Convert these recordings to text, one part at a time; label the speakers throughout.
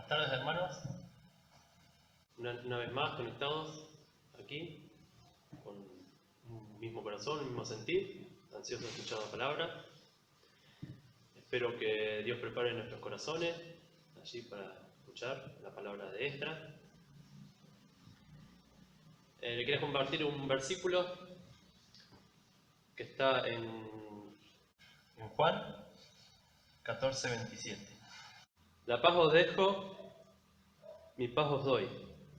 Speaker 1: Buenas tardes, hermanos.
Speaker 2: Una vez más conectados aquí, con un mismo corazón, un mismo sentir, ansiosos de escuchar la palabra. Espero que Dios prepare nuestros corazones allí para escuchar la palabra de Esdras. Le quería compartir un versículo que está en
Speaker 1: Juan 14:27.
Speaker 2: La paz os dejo, mi paz os doy.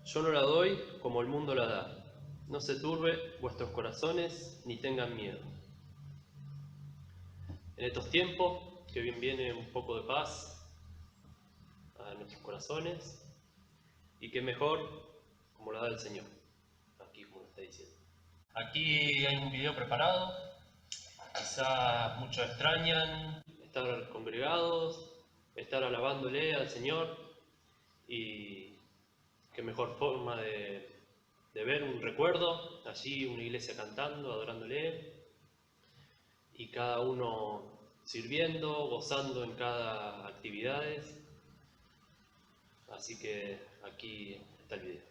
Speaker 2: Yo no la doy como el mundo la da. No se turbe vuestros corazones ni tengan miedo. En estos tiempos, que bien viene un poco de paz a nuestros corazones, y que mejor como la da el Señor, aquí como lo está diciendo.
Speaker 1: Aquí hay un video preparado, quizás muchos extrañan.
Speaker 2: Estar congregados, estar alabándole al Señor, y qué mejor forma de ver un recuerdo, allí una iglesia cantando, adorándole, y cada uno sirviendo, gozando en cada actividad. Así que aquí está el video.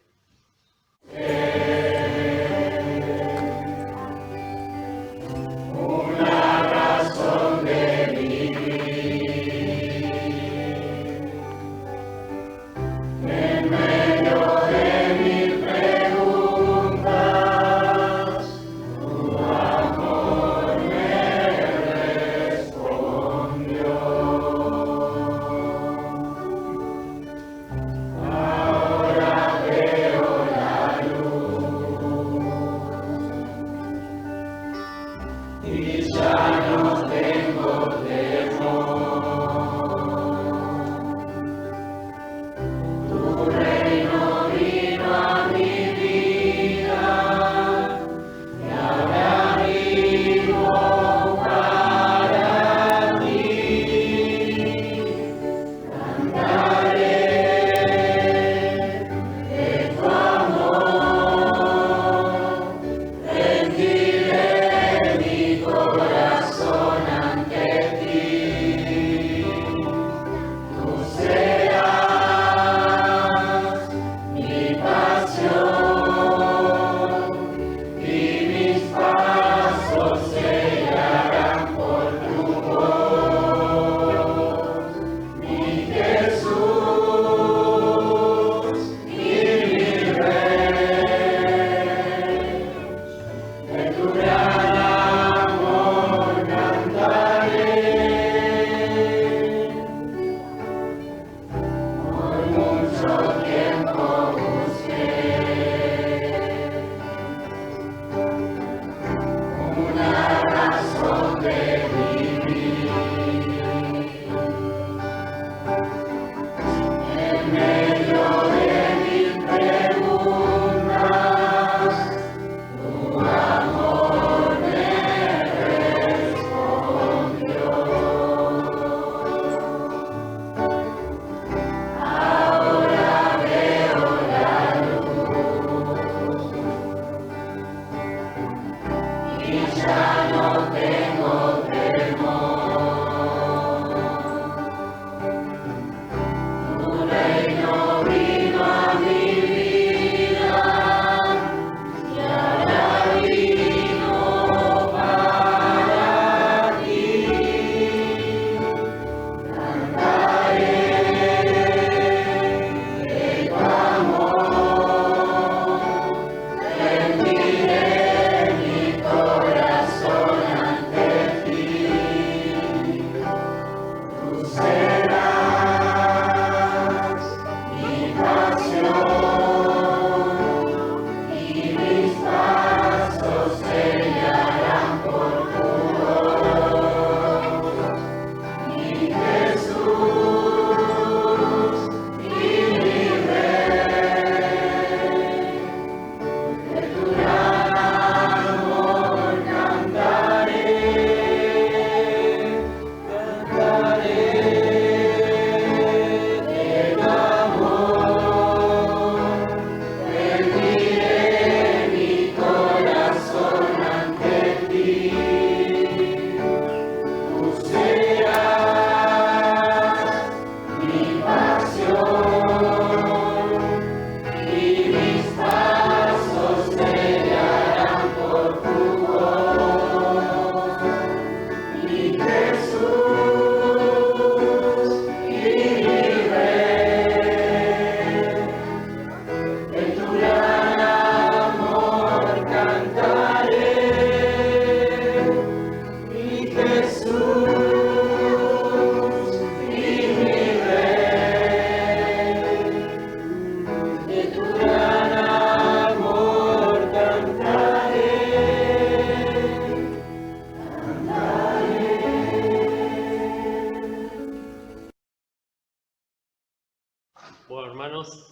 Speaker 2: Bueno, hermanos,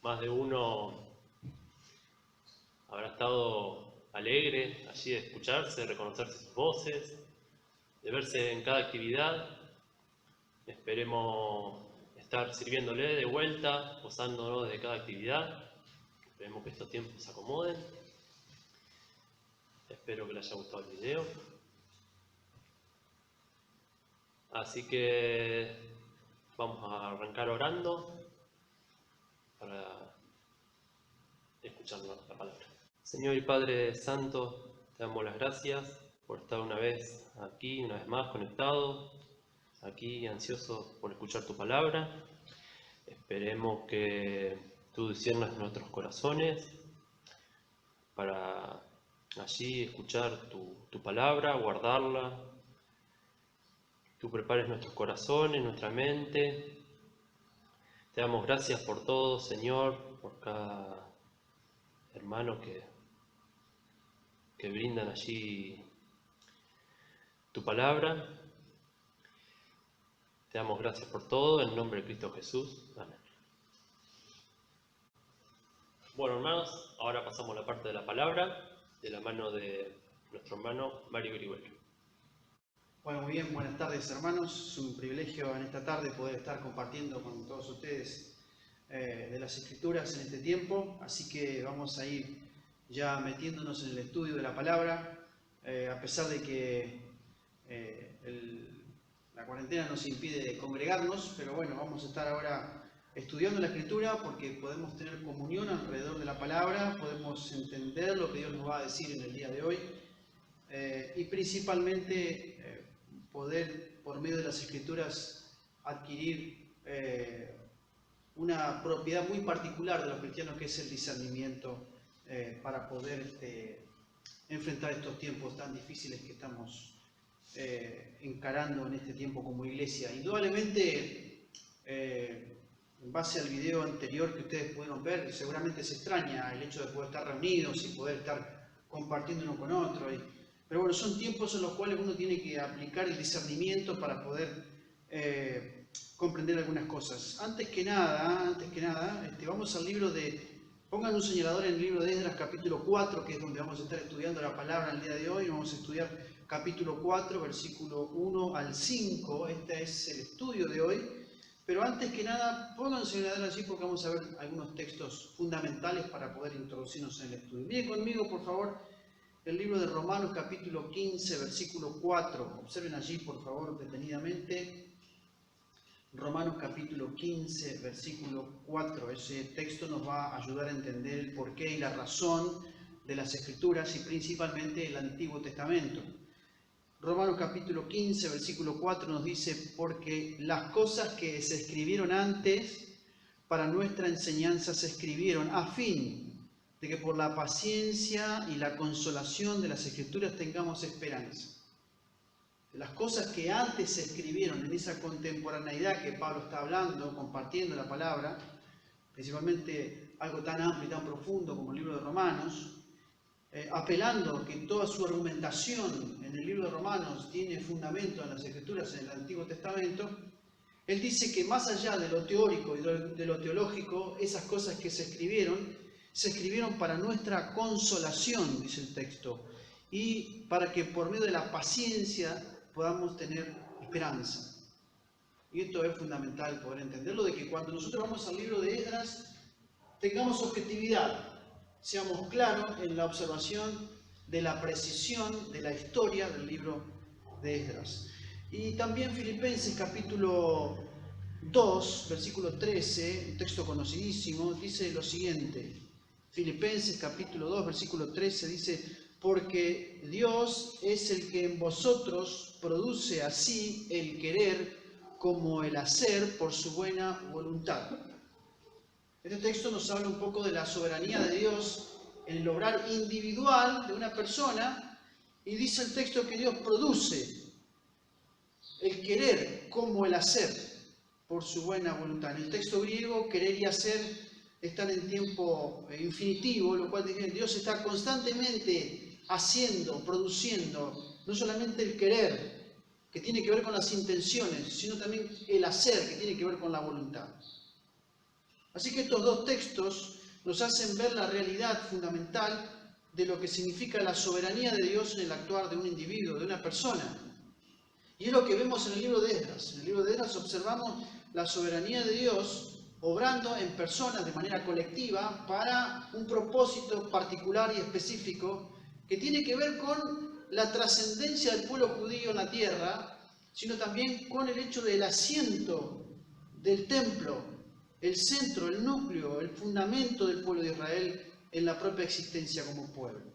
Speaker 2: más de uno habrá estado alegre allí de escucharse, de reconocerse sus voces, de verse en cada actividad. Esperemos estar sirviéndole de vuelta, gozándonos de cada actividad. Esperemos que estos tiempos se acomoden. Espero que les haya gustado el video. Así que vamos a arrancar orando para escuchar la palabra. Señor y Padre Santo, te damos las gracias por estar una vez aquí, una vez más conectado, aquí ansioso por escuchar tu palabra. Esperemos que tú disciernas nuestros corazones para allí escuchar tu palabra, guardarla. Tú prepares nuestros corazones, nuestra mente. Te damos gracias por todo, Señor, por cada hermano que brindan allí tu palabra. Te damos gracias por todo, en nombre de Cristo Jesús. Amén. Bueno, hermanos, ahora pasamos a la parte de la palabra, de la mano de nuestro hermano Mario Grigüello.
Speaker 3: Bueno, muy bien, buenas tardes hermanos. Es un privilegio en esta tarde poder estar compartiendo con todos ustedes de las Escrituras en este tiempo. Así que vamos a ir ya metiéndonos en el estudio de la palabra, a pesar de que la cuarentena nos impide congregarnos, pero bueno, vamos a estar ahora estudiando la Escritura porque podemos tener comunión alrededor de la palabra, podemos entender lo que Dios nos va a decir en el día de hoy y principalmente poder, por medio de las Escrituras, adquirir una propiedad muy particular de los cristianos, que es el discernimiento para poder enfrentar estos tiempos tan difíciles que estamos encarando en este tiempo como iglesia. Indudablemente, en base al video anterior que ustedes pudieron ver, seguramente se extraña el hecho de poder estar reunidos y poder estar compartiendo uno con otro. Pero bueno, son tiempos en los cuales uno tiene que aplicar el discernimiento para poder comprender algunas cosas. Antes que nada, vamos al libro de... Pongan un señalador en el libro de Esdras, capítulo 4, que es donde vamos a estar estudiando la palabra el día de hoy. Vamos a estudiar capítulo 4, versículo 1 al 5. Este es el estudio de hoy. Pero antes que nada, pongan un señalador allí porque vamos a ver algunos textos fundamentales para poder introducirnos en el estudio. Miren conmigo, por favor, el libro de Romanos, capítulo 15, versículo 4. Observen allí, por favor, detenidamente. Romanos capítulo 15, versículo 4. Ese texto nos va a ayudar a entender el porqué y la razón de las Escrituras y principalmente el Antiguo Testamento. Romanos capítulo 15, versículo 4 nos dice: porque las cosas que se escribieron antes para nuestra enseñanza se escribieron a fin de que por la paciencia y la consolación de las Escrituras tengamos esperanza. Las cosas que antes se escribieron en esa contemporaneidad que Pablo está hablando, compartiendo la palabra, principalmente algo tan amplio y tan profundo como el libro de Romanos, apelando que toda su argumentación en el libro de Romanos tiene fundamento en las Escrituras, en el Antiguo Testamento. Él dice que más allá de lo teórico y de lo teológico, esas cosas que se escribieron para nuestra consolación, dice el texto, y para que por medio de la paciencia podamos tener esperanza. Y esto es fundamental poder entenderlo, de que cuando nosotros vamos al libro de Esdras tengamos objetividad, seamos claros en la observación de la precisión de la historia del libro de Esdras. Y también Filipenses capítulo 2, versículo 13, un texto conocidísimo, dice lo siguiente. Filipenses capítulo 2, versículo 13 dice: porque Dios es el que en vosotros produce así el querer como el hacer por su buena voluntad. Este texto nos habla un poco de la soberanía de Dios en el obrar individual de una persona, y dice el texto que Dios produce el querer como el hacer por su buena voluntad. En el texto griego, querer y hacer están en tiempo infinitivo, lo cual dice que Dios está constantemente haciendo, produciendo, no solamente el querer, que tiene que ver con las intenciones, sino también el hacer, que tiene que ver con la voluntad. Así que estos dos textos nos hacen ver la realidad fundamental de lo que significa la soberanía de Dios en el actuar de un individuo, de una persona. Y es lo que vemos en el libro de Esdras. En el libro de Esdras observamos la soberanía de Dios obrando en personas de manera colectiva para un propósito particular y específico que tiene que ver con la trascendencia del pueblo judío en la tierra, sino también con el hecho del asiento del templo, el centro, el núcleo, el fundamento del pueblo de Israel en la propia existencia como pueblo.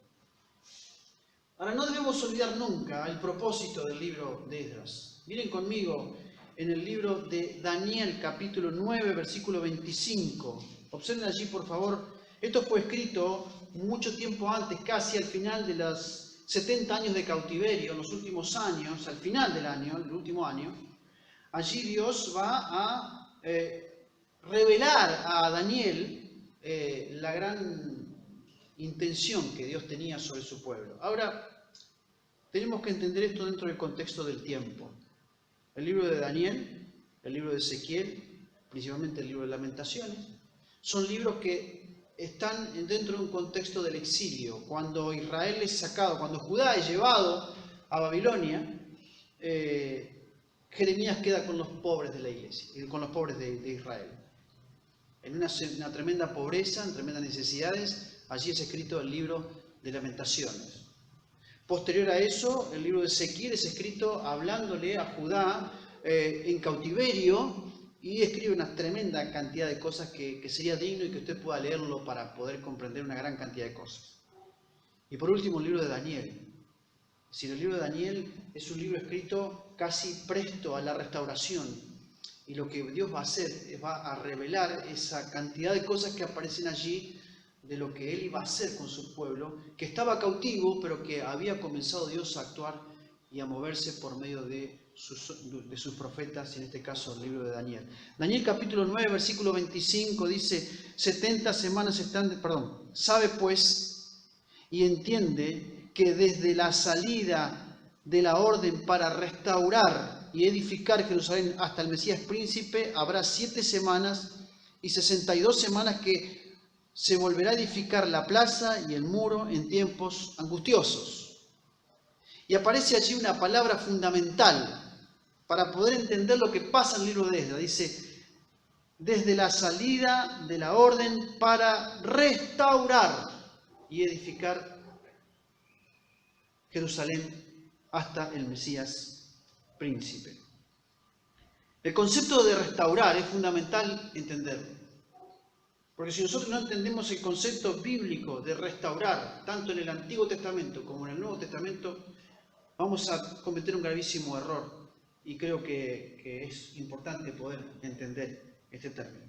Speaker 3: Ahora, no debemos olvidar nunca el propósito del libro de Esdras. Miren conmigo en el libro de Daniel, capítulo 9, versículo 25. Observen allí, por favor. Esto fue escrito mucho tiempo antes, casi al final de los 70 años de cautiverio, en los últimos años, al final del año, el último año. Allí Dios va a revelar a Daniel la gran intención que Dios tenía sobre su pueblo. Ahora, tenemos que entender esto dentro del contexto del tiempo. El libro de Daniel, el libro de Ezequiel, principalmente el libro de Lamentaciones, son libros que están dentro de un contexto del exilio. Cuando Israel es sacado, cuando Judá es llevado a Babilonia, Jeremías queda con los pobres de la iglesia, con los pobres de Israel. En una tremenda pobreza, en tremendas necesidades. Allí es escrito el libro de Lamentaciones. Posterior a eso, el libro de Ezequiel es escrito hablándole a Judá en cautiverio y escribe una tremenda cantidad de cosas que sería digno y que usted pueda leerlo para poder comprender una gran cantidad de cosas. Y por último, el libro de Daniel. Si el libro de Daniel es un libro escrito casi presto a la restauración. Y lo que Dios va a hacer es va a revelar esa cantidad de cosas que aparecen allí de lo que Él iba a hacer con su pueblo, que estaba cautivo, pero que había comenzado Dios a actuar y a moverse por medio de sus profetas, en este caso el libro de Daniel. Daniel capítulo 9, versículo 25 dice, 70 semanas están, sabe pues y entiende que desde la salida de la orden para restaurar y edificar Jerusalén hasta el Mesías príncipe, habrá 7 semanas y 62 semanas que se volverá a edificar la plaza y el muro en tiempos angustiosos. Y aparece allí una palabra fundamental para poder entender lo que pasa en el libro de Esdras. Dice, desde la salida de la orden para restaurar y edificar Jerusalén hasta el Mesías príncipe. El concepto de restaurar es fundamental entenderlo. Porque si nosotros no entendemos el concepto bíblico de restaurar, tanto en el Antiguo Testamento como en el Nuevo Testamento, vamos a cometer un gravísimo error. Y creo que es importante poder entender este término.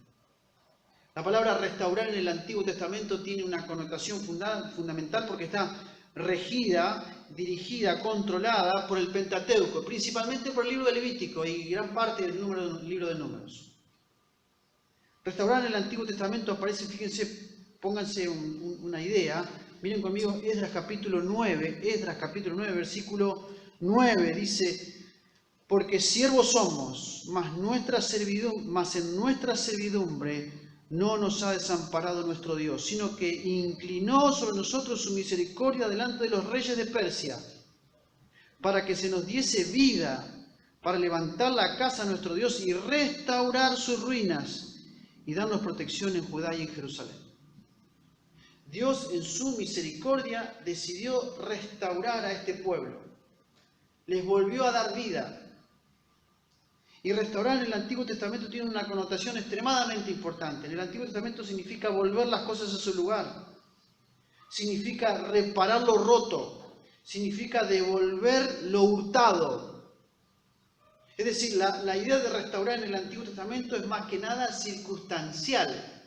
Speaker 3: La palabra restaurar en el Antiguo Testamento tiene una connotación fundamental porque está regida, dirigida, controlada por el Pentateuco, principalmente por el libro de Levítico y gran parte del libro de Números. Restaurar en el Antiguo Testamento aparece, fíjense, pónganse una idea, miren conmigo Esdras capítulo 9, versículo 9, dice, porque siervos somos, mas en nuestra servidumbre no nos ha desamparado nuestro Dios, sino que inclinó sobre nosotros su misericordia delante de los reyes de Persia, para que se nos diese vida, para levantar la casa de nuestro Dios y restaurar sus ruinas, y darnos protección en Judá y en Jerusalén. Dios en su misericordia decidió restaurar a este pueblo. Les volvió a dar vida. Y restaurar en el Antiguo Testamento tiene una connotación extremadamente importante. En el Antiguo Testamento significa volver las cosas a su lugar. Significa reparar lo roto. Significa devolver lo hurtado. Es decir, la idea de restaurar en el Antiguo Testamento es más que nada circunstancial.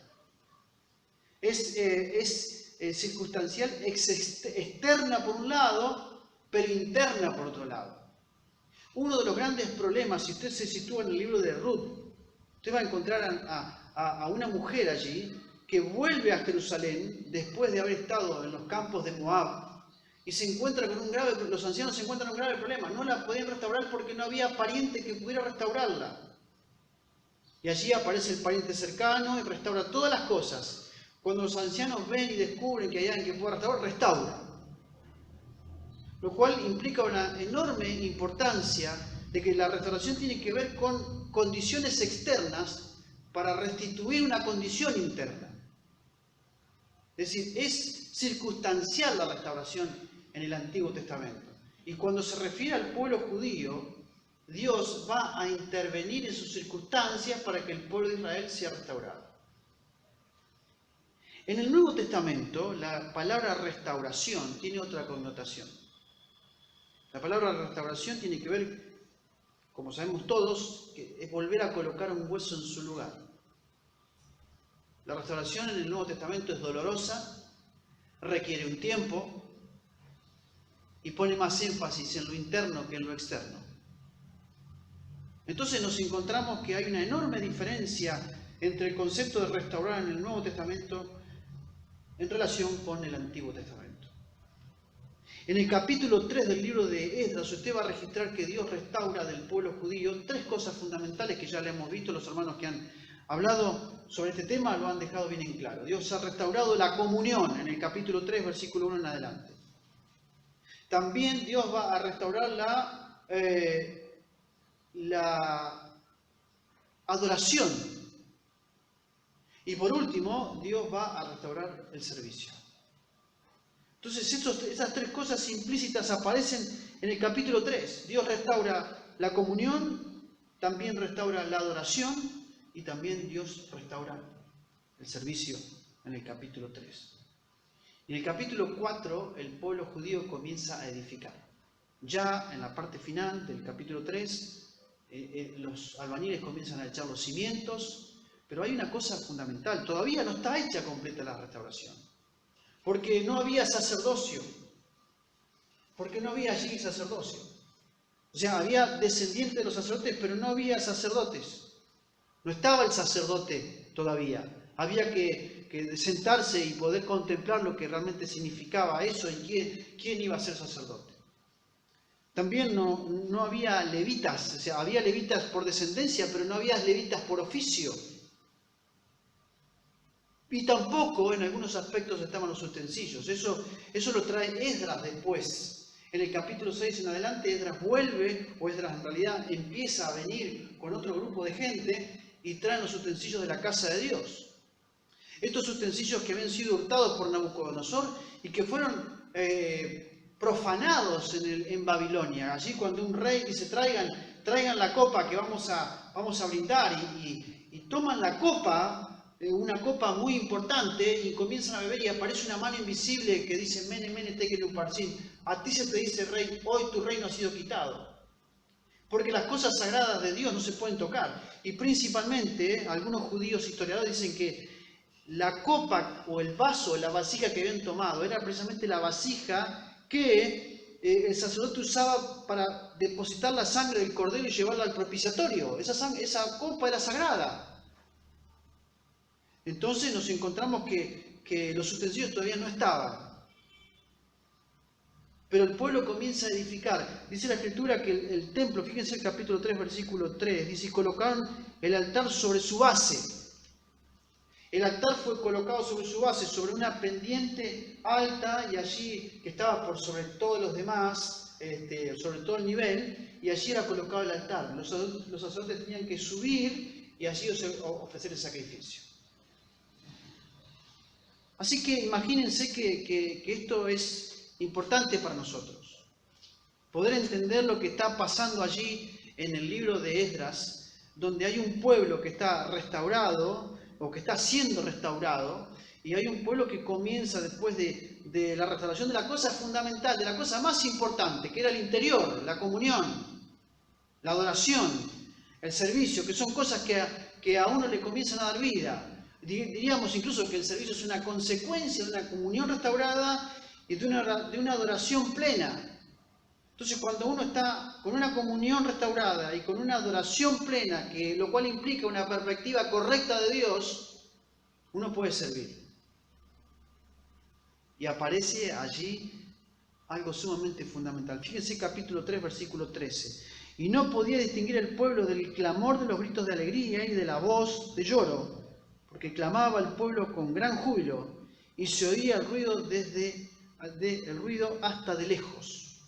Speaker 3: Es circunstancial, externa por un lado, pero interna por otro lado. Uno de los grandes problemas, si usted se sitúa en el libro de Ruth, usted va a encontrar a una mujer allí que vuelve a Jerusalén después de haber estado en los campos de Moab. Y se encuentra con los ancianos se encuentran con un grave problema. No la podían restaurar porque no había pariente que pudiera restaurarla. Y allí aparece el pariente cercano y restaura todas las cosas. Cuando los ancianos ven y descubren que hay alguien que puede restaurar, restaura. Lo cual implica una enorme importancia de que la restauración tiene que ver con condiciones externas para restituir una condición interna. Es decir, es circunstancial la restauración en el Antiguo Testamento. Y cuando se refiere al pueblo judío, Dios va a intervenir en sus circunstancias para que el pueblo de Israel sea restaurado. En el Nuevo Testamento, la palabra restauración tiene otra connotación. La palabra restauración tiene que ver, como sabemos todos, que es volver a colocar un hueso en su lugar. La restauración en el Nuevo Testamento es dolorosa, requiere un tiempo y pone más énfasis en lo interno que en lo externo. Entonces nos encontramos que hay una enorme diferencia entre el concepto de restaurar en el Nuevo Testamento en relación con el Antiguo Testamento. En el capítulo 3 del libro de Esdras, usted va a registrar que Dios restaura del pueblo judío tres cosas fundamentales que ya le hemos visto. Los hermanos que han hablado sobre este tema lo han dejado bien en claro. Dios ha restaurado la comunión en el capítulo 3, versículo 1 en adelante. También Dios va a restaurar la adoración. Y por último, Dios va a restaurar el servicio. Entonces, esas tres cosas implícitas aparecen en el capítulo 3. Dios restaura la comunión, también restaura la adoración y también Dios restaura el servicio en el capítulo 3. En el capítulo 4, el pueblo judío comienza a edificar. Ya en la parte final del capítulo 3, los albañiles comienzan a echar los cimientos, pero hay una cosa fundamental, todavía no está hecha completa la restauración, porque no había sacerdocio, porque no había allí sacerdocio. O sea, había descendientes de los sacerdotes, pero no había sacerdotes. No estaba el sacerdote todavía. Había que sentarse y poder contemplar lo que realmente significaba eso y quién iba a ser sacerdote. También no había levitas, o sea, había levitas por descendencia, pero no había levitas por oficio. Y tampoco en algunos aspectos estaban los utensilios. Eso lo trae Esdras después. En el capítulo 6 en adelante, Esdras vuelve, o Esdras en realidad empieza a venir con otro grupo de gente y traen los utensilios de la casa de Dios. Estos utensilios que habían sido hurtados por Nabucodonosor y que fueron profanados en Babilonia. Allí cuando un rey dice, traigan la copa que vamos a brindar y toman la copa, una copa muy importante, y comienzan a beber y aparece una mano invisible que dice, Mene, Mene, Tekel Uparsin, a ti se te dice rey, hoy tu reino ha sido quitado. Porque las cosas sagradas de Dios no se pueden tocar. Y principalmente, algunos judíos historiadores dicen que la copa o el vaso, la vasija que habían tomado, era precisamente la vasija que el sacerdote usaba para depositar la sangre del cordero y llevarla al propiciatorio. Esa copa era sagrada. Entonces nos encontramos que los utensilios todavía no estaban. Pero el pueblo comienza a edificar. Dice la Escritura que el templo, fíjense el capítulo 3, versículo 3, dice, y colocaron el altar sobre su base. El altar fue colocado sobre su base, sobre una pendiente alta, y allí, que estaba por sobre todos los demás, sobre todo el nivel, y allí era colocado el altar. Los sacerdotes tenían que subir y allí ofrecer el sacrificio. Así que imagínense que esto es importante para nosotros. Poder entender lo que está pasando allí en el libro de Esdras, donde hay un pueblo que está restaurado, o que está siendo restaurado, y hay un pueblo que comienza después de la restauración de la cosa fundamental, de la cosa más importante, que era el interior, la comunión, la adoración, el servicio, que son cosas que a uno le comienzan a dar vida. Diríamos incluso que el servicio es una consecuencia de una comunión restaurada y de una adoración plena. Entonces, cuando uno está con una comunión restaurada y con una adoración plena, lo cual implica una perspectiva correcta de Dios, uno puede servir. Y aparece allí algo sumamente fundamental. Fíjense capítulo 3, versículo 13. y no podía distinguir el pueblo del clamor de los gritos de alegría y de la voz de lloro, porque clamaba el pueblo con gran júbilo, y se oía el ruido el ruido hasta de lejos.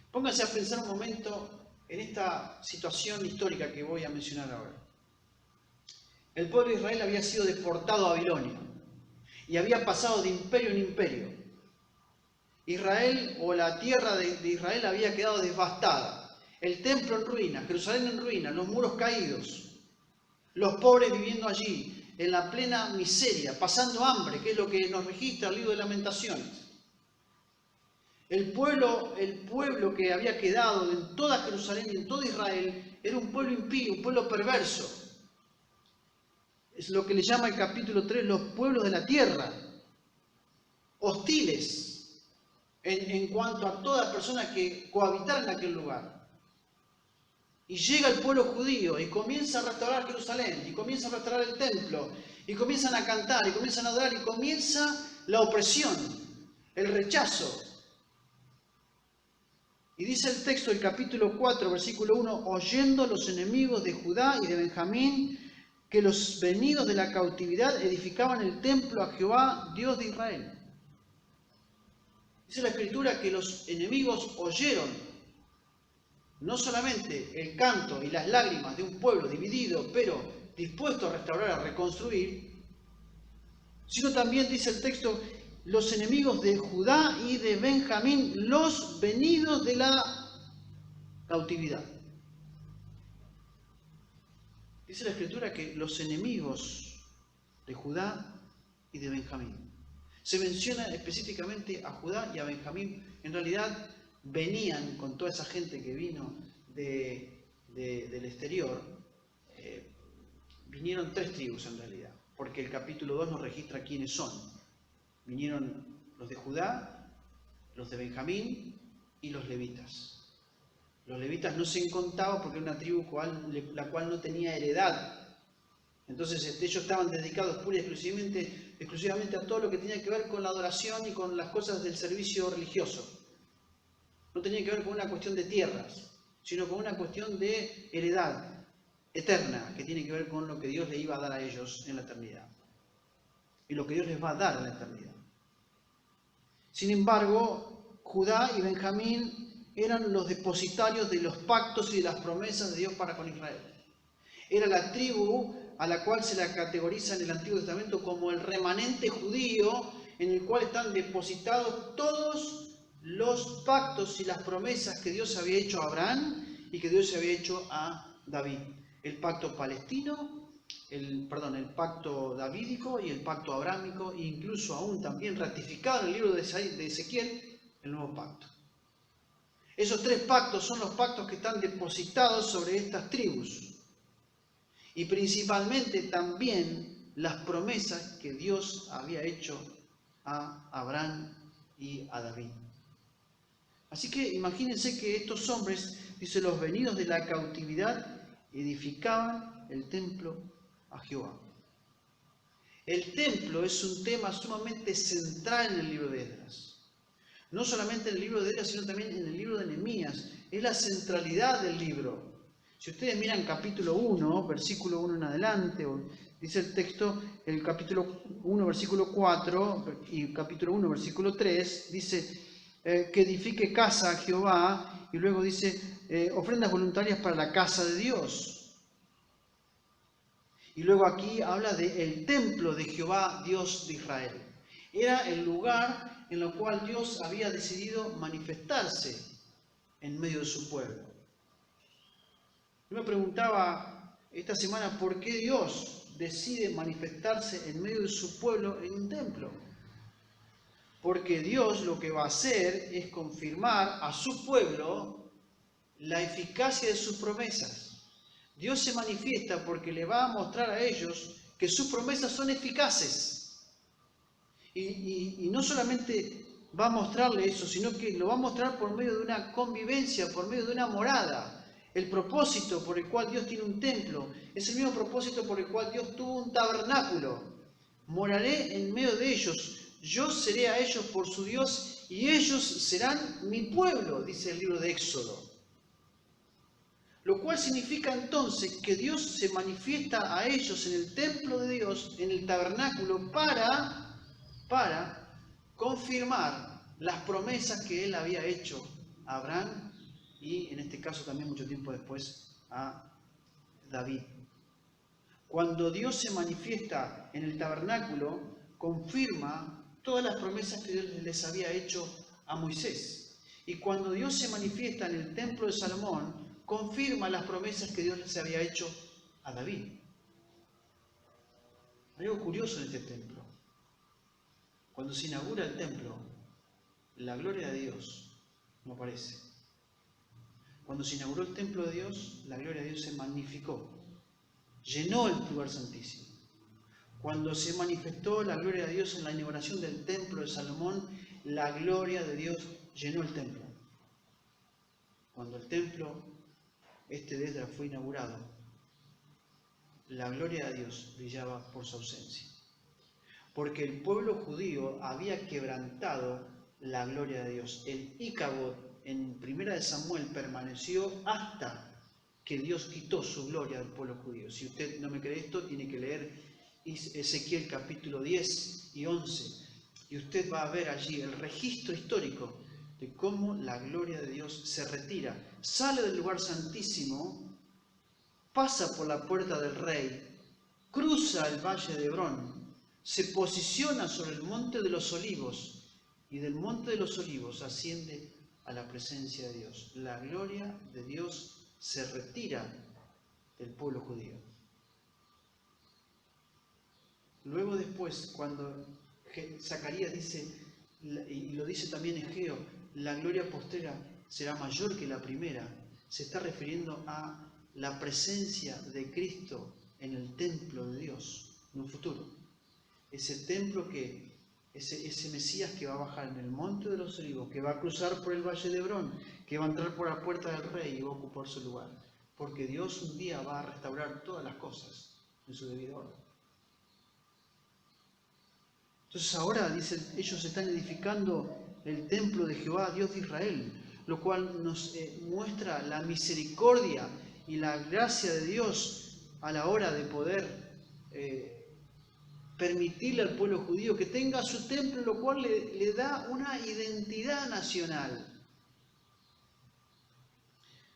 Speaker 3: Pónganse a pensar un momento en esta situación histórica que voy a mencionar ahora. El pueblo de Israel había sido deportado a Babilonia y había pasado de imperio en imperio. Israel, o la tierra de Israel, había quedado devastada. El templo en ruinas, Jerusalén en ruinas, los muros caídos, los pobres viviendo allí, en la plena miseria, pasando hambre, que es lo que nos registra el libro de Lamentaciones. El pueblo que había quedado en toda Jerusalén y en todo Israel era un pueblo impío, un pueblo perverso. Es lo que le llama el capítulo 3 los pueblos de la tierra, hostiles en cuanto a toda persona que cohabitara en aquel lugar. Y llega el pueblo judío y comienza a restaurar Jerusalén, y comienza a restaurar el templo, y comienzan a cantar, y comienzan a adorar, y comienza la opresión, el rechazo. Y dice el texto del capítulo 4, versículo 1, oyendo los enemigos de Judá y de Benjamín, que los venidos de la cautividad edificaban el templo a Jehová, Dios de Israel. Dice la Escritura que los enemigos oyeron no solamente el canto y las lágrimas de un pueblo dividido, pero dispuesto a restaurar, a reconstruir, sino también, dice el texto, los enemigos de Judá y de Benjamín, los venidos de la cautividad. Dice la Escritura que los enemigos de Judá y de Benjamín. Se menciona específicamente a Judá y a Benjamín. En realidad venían con toda esa gente que vino del exterior. Vinieron 3 tribus en realidad, porque el capítulo 2 nos registra quiénes son. Vinieron los de Judá, los de Benjamín y los levitas. Los levitas no se contaban porque era una tribu la cual no tenía heredad. Entonces ellos estaban dedicados pura y exclusivamente a todo lo que tenía que ver con la adoración y con las cosas del servicio religioso. No tenía que ver con una cuestión de tierras, sino con una cuestión de heredad eterna, que tiene que ver con lo que Dios le iba a dar a ellos en la eternidad. Y lo que Dios les va a dar en la eternidad. Sin embargo, Judá y Benjamín eran los depositarios de los pactos y de las promesas de Dios para con Israel. Era la tribu a la cual se la categoriza en el Antiguo Testamento como el remanente judío, en el cual están depositados todos los pactos y las promesas que Dios había hecho a Abraham y que Dios había hecho a David. El pacto palestino, el pacto davídico y el pacto abrámico, e incluso aún también ratificado en el libro de Ezequiel, el nuevo pacto. Esos 3 pactos son los pactos que están depositados sobre estas tribus. Y principalmente también las promesas que Dios había hecho a Abraham y a David. Así que imagínense que estos hombres, dice, los venidos de la cautividad, edificaban el templo a Jehová. El templo es un tema sumamente central en el libro de Esdras. No solamente en el libro de Esdras, sino también en el libro de Nehemías. Es la centralidad del libro. Si ustedes miran capítulo 1, versículo 1 en adelante, dice el texto, el capítulo 1, versículo 4 y capítulo 1, versículo 3, dice que edifique casa a Jehová, y luego dice ofrendas voluntarias para la casa de Dios. Y luego aquí habla del templo de Jehová, Dios de Israel. Era el lugar en el cual Dios había decidido manifestarse en medio de su pueblo. Yo me preguntaba esta semana por qué Dios decide manifestarse en medio de su pueblo en un templo. Porque Dios lo que va a hacer es confirmar a su pueblo la eficacia de sus promesas. Dios se manifiesta porque le va a mostrar a ellos que sus promesas son eficaces. Y no solamente va a mostrarle eso, sino que lo va a mostrar por medio de una convivencia, por medio de una morada. El propósito por el cual Dios tiene un templo es el mismo propósito por el cual Dios tuvo un tabernáculo. Moraré en medio de ellos, yo seré a ellos por su Dios y ellos serán mi pueblo, dice el libro de Éxodo. Lo cual significa entonces que Dios se manifiesta a ellos en el templo de Dios, en el tabernáculo, para confirmar las promesas que Él había hecho a Abraham y en este caso también mucho tiempo después a David. Cuando Dios se manifiesta en el tabernáculo, confirma todas las promesas que Dios les había hecho a Moisés. Y cuando Dios se manifiesta en el templo de Salomón, confirma las promesas que Dios les había hecho a David. Hay algo curioso en este templo. Cuando se inaugura el templo, la gloria de Dios no aparece. Cuando se inauguró el templo de Dios, la gloria de Dios se magnificó. Llenó el lugar santísimo. Cuando se manifestó la gloria de Dios en la inauguración del templo de Salomón, la gloria de Dios llenó el templo. Cuando el templo de Esdras fue inaugurado, la gloria de Dios brillaba por su ausencia. Porque el pueblo judío había quebrantado la gloria de Dios. El Icabod en 1 de Samuel permaneció hasta que Dios quitó su gloria del pueblo judío. Si usted no me cree esto, tiene que leer Ezequiel capítulo 10 y 11. Y usted va a ver allí el registro histórico de cómo la gloria de Dios se retira, sale del lugar santísimo, pasa por la puerta del rey, cruza el valle de Hebrón, se posiciona sobre el monte de los olivos y del monte de los olivos asciende a la presencia de Dios. La gloria de Dios se retira del pueblo judío. Luego después, cuando Zacarías dice, y lo dice también Egeo, la gloria postrera será mayor que la primera, se está refiriendo a la presencia de Cristo en el templo de Dios en un futuro. Ese templo ese Mesías que va a bajar en el monte de los olivos, que va a cruzar por el valle de Hebrón, que va a entrar por la puerta del rey y va a ocupar su lugar. Porque Dios un día va a restaurar todas las cosas en su debido orden. Entonces ahora, dicen, ellos están edificando el templo de Jehová, Dios de Israel, lo cual nos muestra la misericordia y la gracia de Dios a la hora de poder permitirle al pueblo judío que tenga su templo, lo cual le da una identidad nacional.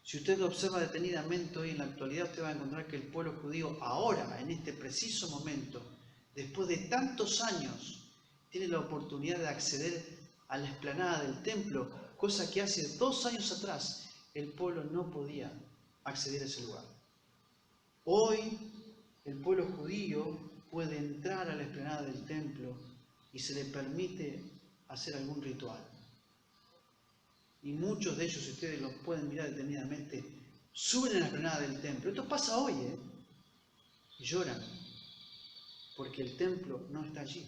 Speaker 3: Si usted observa detenidamente hoy en la actualidad, usted va a encontrar que el pueblo judío ahora, en este preciso momento, después de tantos años, tiene la oportunidad de acceder a la explanada del templo, cosa que hace 2 años atrás el pueblo no podía acceder a ese lugar. Hoy el pueblo judío puede entrar a la explanada del templo y se le permite hacer algún ritual. Y muchos de ellos, si ustedes los pueden mirar detenidamente, suben a la explanada del templo. Esto pasa hoy, y lloran, porque el templo no está allí.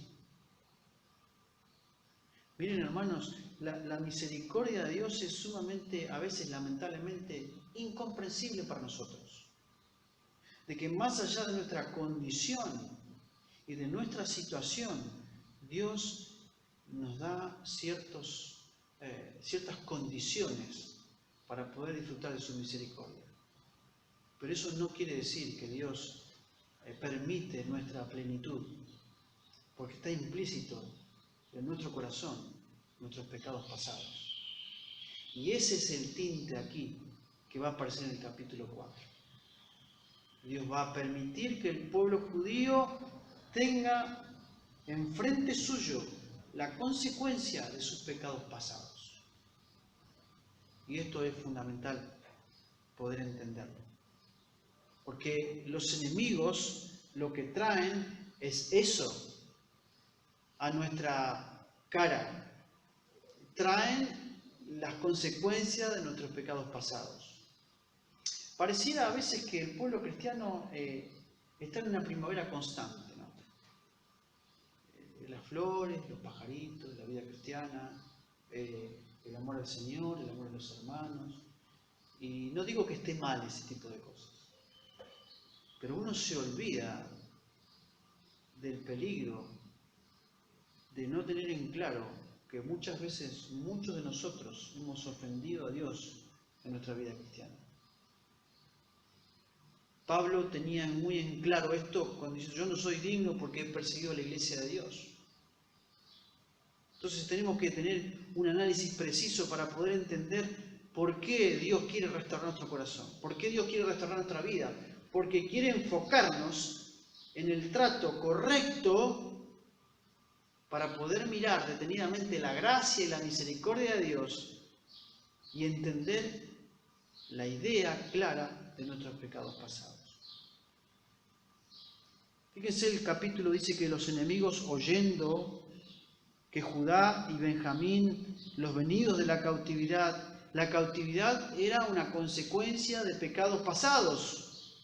Speaker 3: Miren, hermanos, la misericordia de Dios es sumamente, a veces lamentablemente, incomprensible para nosotros. De que más allá de nuestra condición y de nuestra situación, Dios nos da ciertas condiciones para poder disfrutar de su misericordia. Pero eso no quiere decir que Dios permite nuestra plenitud, porque está implícito en nuestro corazón nuestros pecados pasados. Y ese es el tinte aquí que va a aparecer en el capítulo 4. Dios va a permitir que el pueblo judío tenga enfrente suyo la consecuencia de sus pecados pasados. Y esto es fundamental poder entenderlo. Porque los enemigos lo que traen es eso a nuestra cara. Traen las consecuencias de nuestros pecados pasados. Pareciera a veces que el pueblo cristiano está en una primavera constante, ¿no? Las flores, los pajaritos, la vida cristiana, el amor al Señor, el amor a los hermanos. Y no digo que esté mal ese tipo de cosas, pero uno se olvida del peligro de no tener en claro que muchas veces muchos de nosotros hemos ofendido a Dios en nuestra vida cristiana. Pablo tenía muy en claro esto cuando dice: yo no soy digno porque he perseguido a la iglesia de Dios. Entonces tenemos que tener un análisis preciso para poder entender por qué Dios quiere restaurar nuestro corazón, por qué Dios quiere restaurar nuestra vida, porque quiere enfocarnos en el trato correcto para poder mirar detenidamente la gracia y la misericordia de Dios y entender la idea clara de nuestros pecados pasados. Fíjense, el capítulo dice que los enemigos, oyendo que Judá y Benjamín, los venidos de la cautividad era una consecuencia de pecados pasados.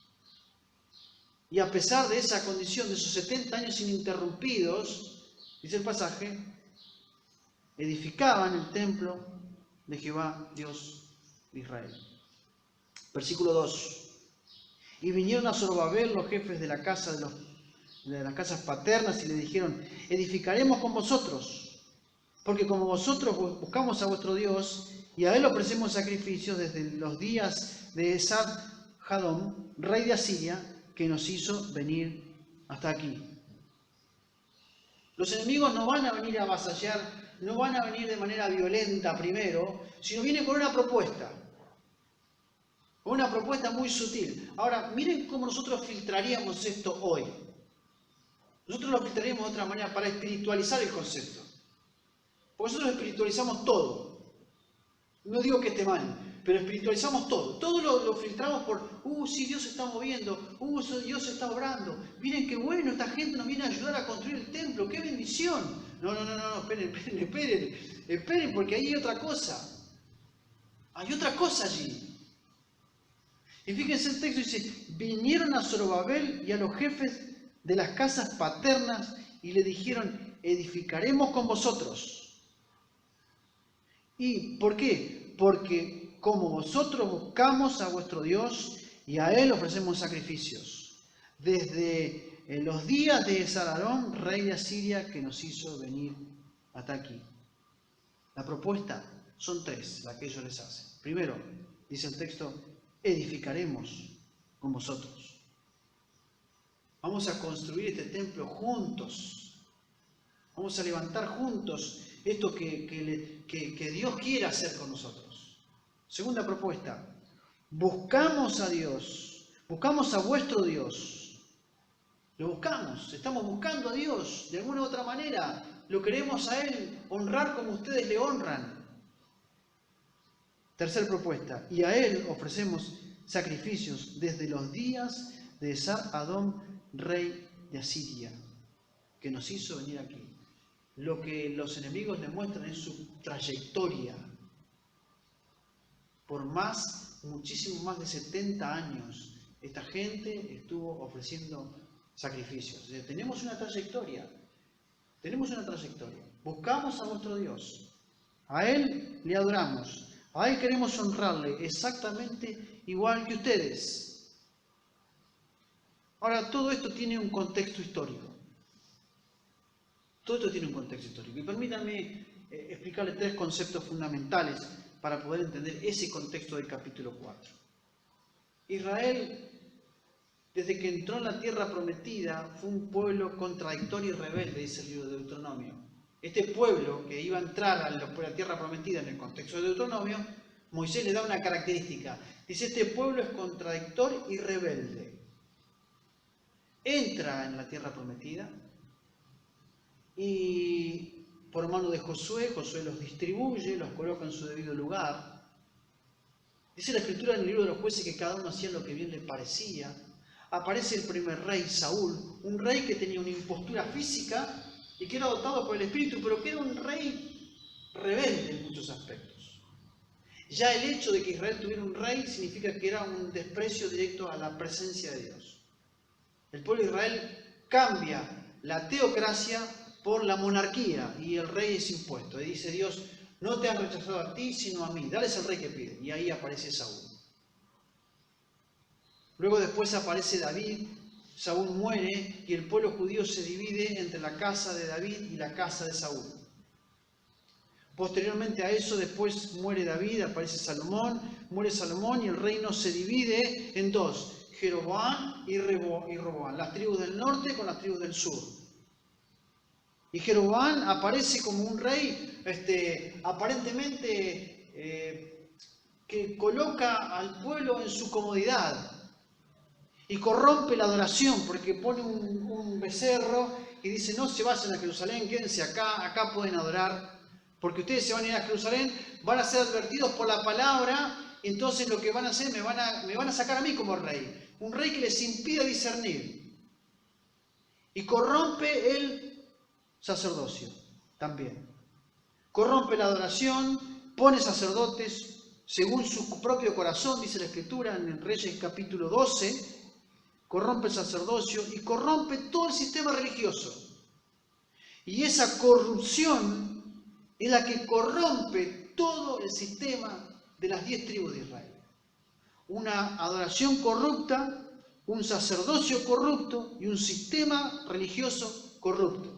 Speaker 3: Y a pesar de esa condición, de esos 70 años ininterrumpidos, dice el pasaje, edificaban el templo de Jehová, Dios de Israel. Versículo 2. Y vinieron a Zorobabel los jefes de la casa de las casas paternas y le dijeron: edificaremos con vosotros, porque como vosotros buscamos a vuestro Dios y a él ofrecemos sacrificios desde los días de Esar-Hadón, rey de Asiria, que nos hizo venir hasta aquí. Los enemigos no van a venir a avasallar, no van a venir de manera violenta primero, sino vienen con una propuesta muy sutil. Ahora, miren cómo nosotros filtraríamos esto hoy. Nosotros lo filtraríamos de otra manera para espiritualizar el concepto. Porque nosotros espiritualizamos todo. No digo que esté mal, pero espiritualizamos todo. Todo lo filtramos por: sí, Dios se está moviendo, Dios se está obrando. Miren qué bueno, esta gente nos viene a ayudar a construir el templo, qué bendición. No, esperen, porque ahí hay otra cosa. Hay otra cosa allí. Y fíjense, el texto dice: vinieron a Zorobabel y a los jefes de las casas paternas y le dijeron: edificaremos con vosotros. ¿Y por qué? Porque como vosotros buscamos a vuestro Dios y a él ofrecemos sacrificios, desde los días de Esarhaddón, rey de Asiria, que nos hizo venir hasta aquí. La propuesta son tres, la que ellos les hacen. Primero, dice el texto: edificaremos con vosotros. Vamos a construir este templo juntos. Vamos a levantar juntos esto que Dios quiere hacer con nosotros. Segunda propuesta: buscamos a Dios, buscamos a vuestro Dios. Lo buscamos, estamos buscando a Dios de alguna u otra manera. Lo queremos a Él honrar como ustedes le honran. Tercera propuesta: y a Él ofrecemos sacrificios desde los días de Esar-Hadón, rey de Asiria, que nos hizo venir aquí. Lo que los enemigos le muestran es su trayectoria. Por muchísimo más de 70 años, esta gente estuvo ofreciendo sacrificios. Tenemos una trayectoria. Buscamos a nuestro Dios. A Él le adoramos. A Él queremos honrarle exactamente igual que ustedes. Ahora, todo esto tiene un contexto histórico. Y permítanme explicarles tres conceptos fundamentales para poder entender ese contexto del capítulo 4. Israel, desde que entró en la tierra prometida, fue un pueblo contradictorio y rebelde, dice el libro de Deuteronomio. Este pueblo que iba a entrar a la tierra prometida en el contexto de Deuteronomio, Moisés le da una característica. Dice: este pueblo es contradictor y rebelde. Entra en la tierra prometida y por mano de Josué los distribuye, los coloca en su debido lugar. Dice la Escritura en el libro de los Jueces que cada uno hacía lo que bien le parecía. Aparece el primer rey, Saúl, un rey que tenía una impostura física y que era dotado por el Espíritu, pero que era un rey rebelde en muchos aspectos. Ya el hecho de que Israel tuviera un rey significa que era un desprecio directo a la presencia de Dios. El pueblo de Israel cambia la teocracia por la monarquía y el rey es impuesto. Y dice Dios: no te han rechazado a ti, sino a mí. Dales al rey que pide. Y ahí aparece Saúl. Luego después aparece David. Saúl muere y el pueblo judío se divide entre la casa de David y la casa de Saúl. Posteriormente a eso, después muere David, aparece Salomón, muere Salomón y el reino se divide en dos: Jeroboam y Roboam, las tribus del norte con las tribus del sur. Y Jeroboam aparece como un rey aparentemente que coloca al pueblo en su comodidad y corrompe la adoración porque pone un becerro y dice: no se vayan a Jerusalén, quédense acá, acá pueden adorar, porque ustedes se van a ir a Jerusalén, van a ser advertidos por la palabra, y entonces lo que van a hacer, me van a sacar a mí como rey, un rey que les impida discernir, y corrompe el sacerdocio también, corrompe la adoración, pone sacerdotes según su propio corazón, dice la Escritura en Reyes capítulo 12, corrompe el sacerdocio y corrompe todo el sistema religioso. Y esa corrupción es la que corrompe todo el sistema de las 10 tribus de Israel. Una adoración corrupta, un sacerdocio corrupto y un sistema religioso corrupto.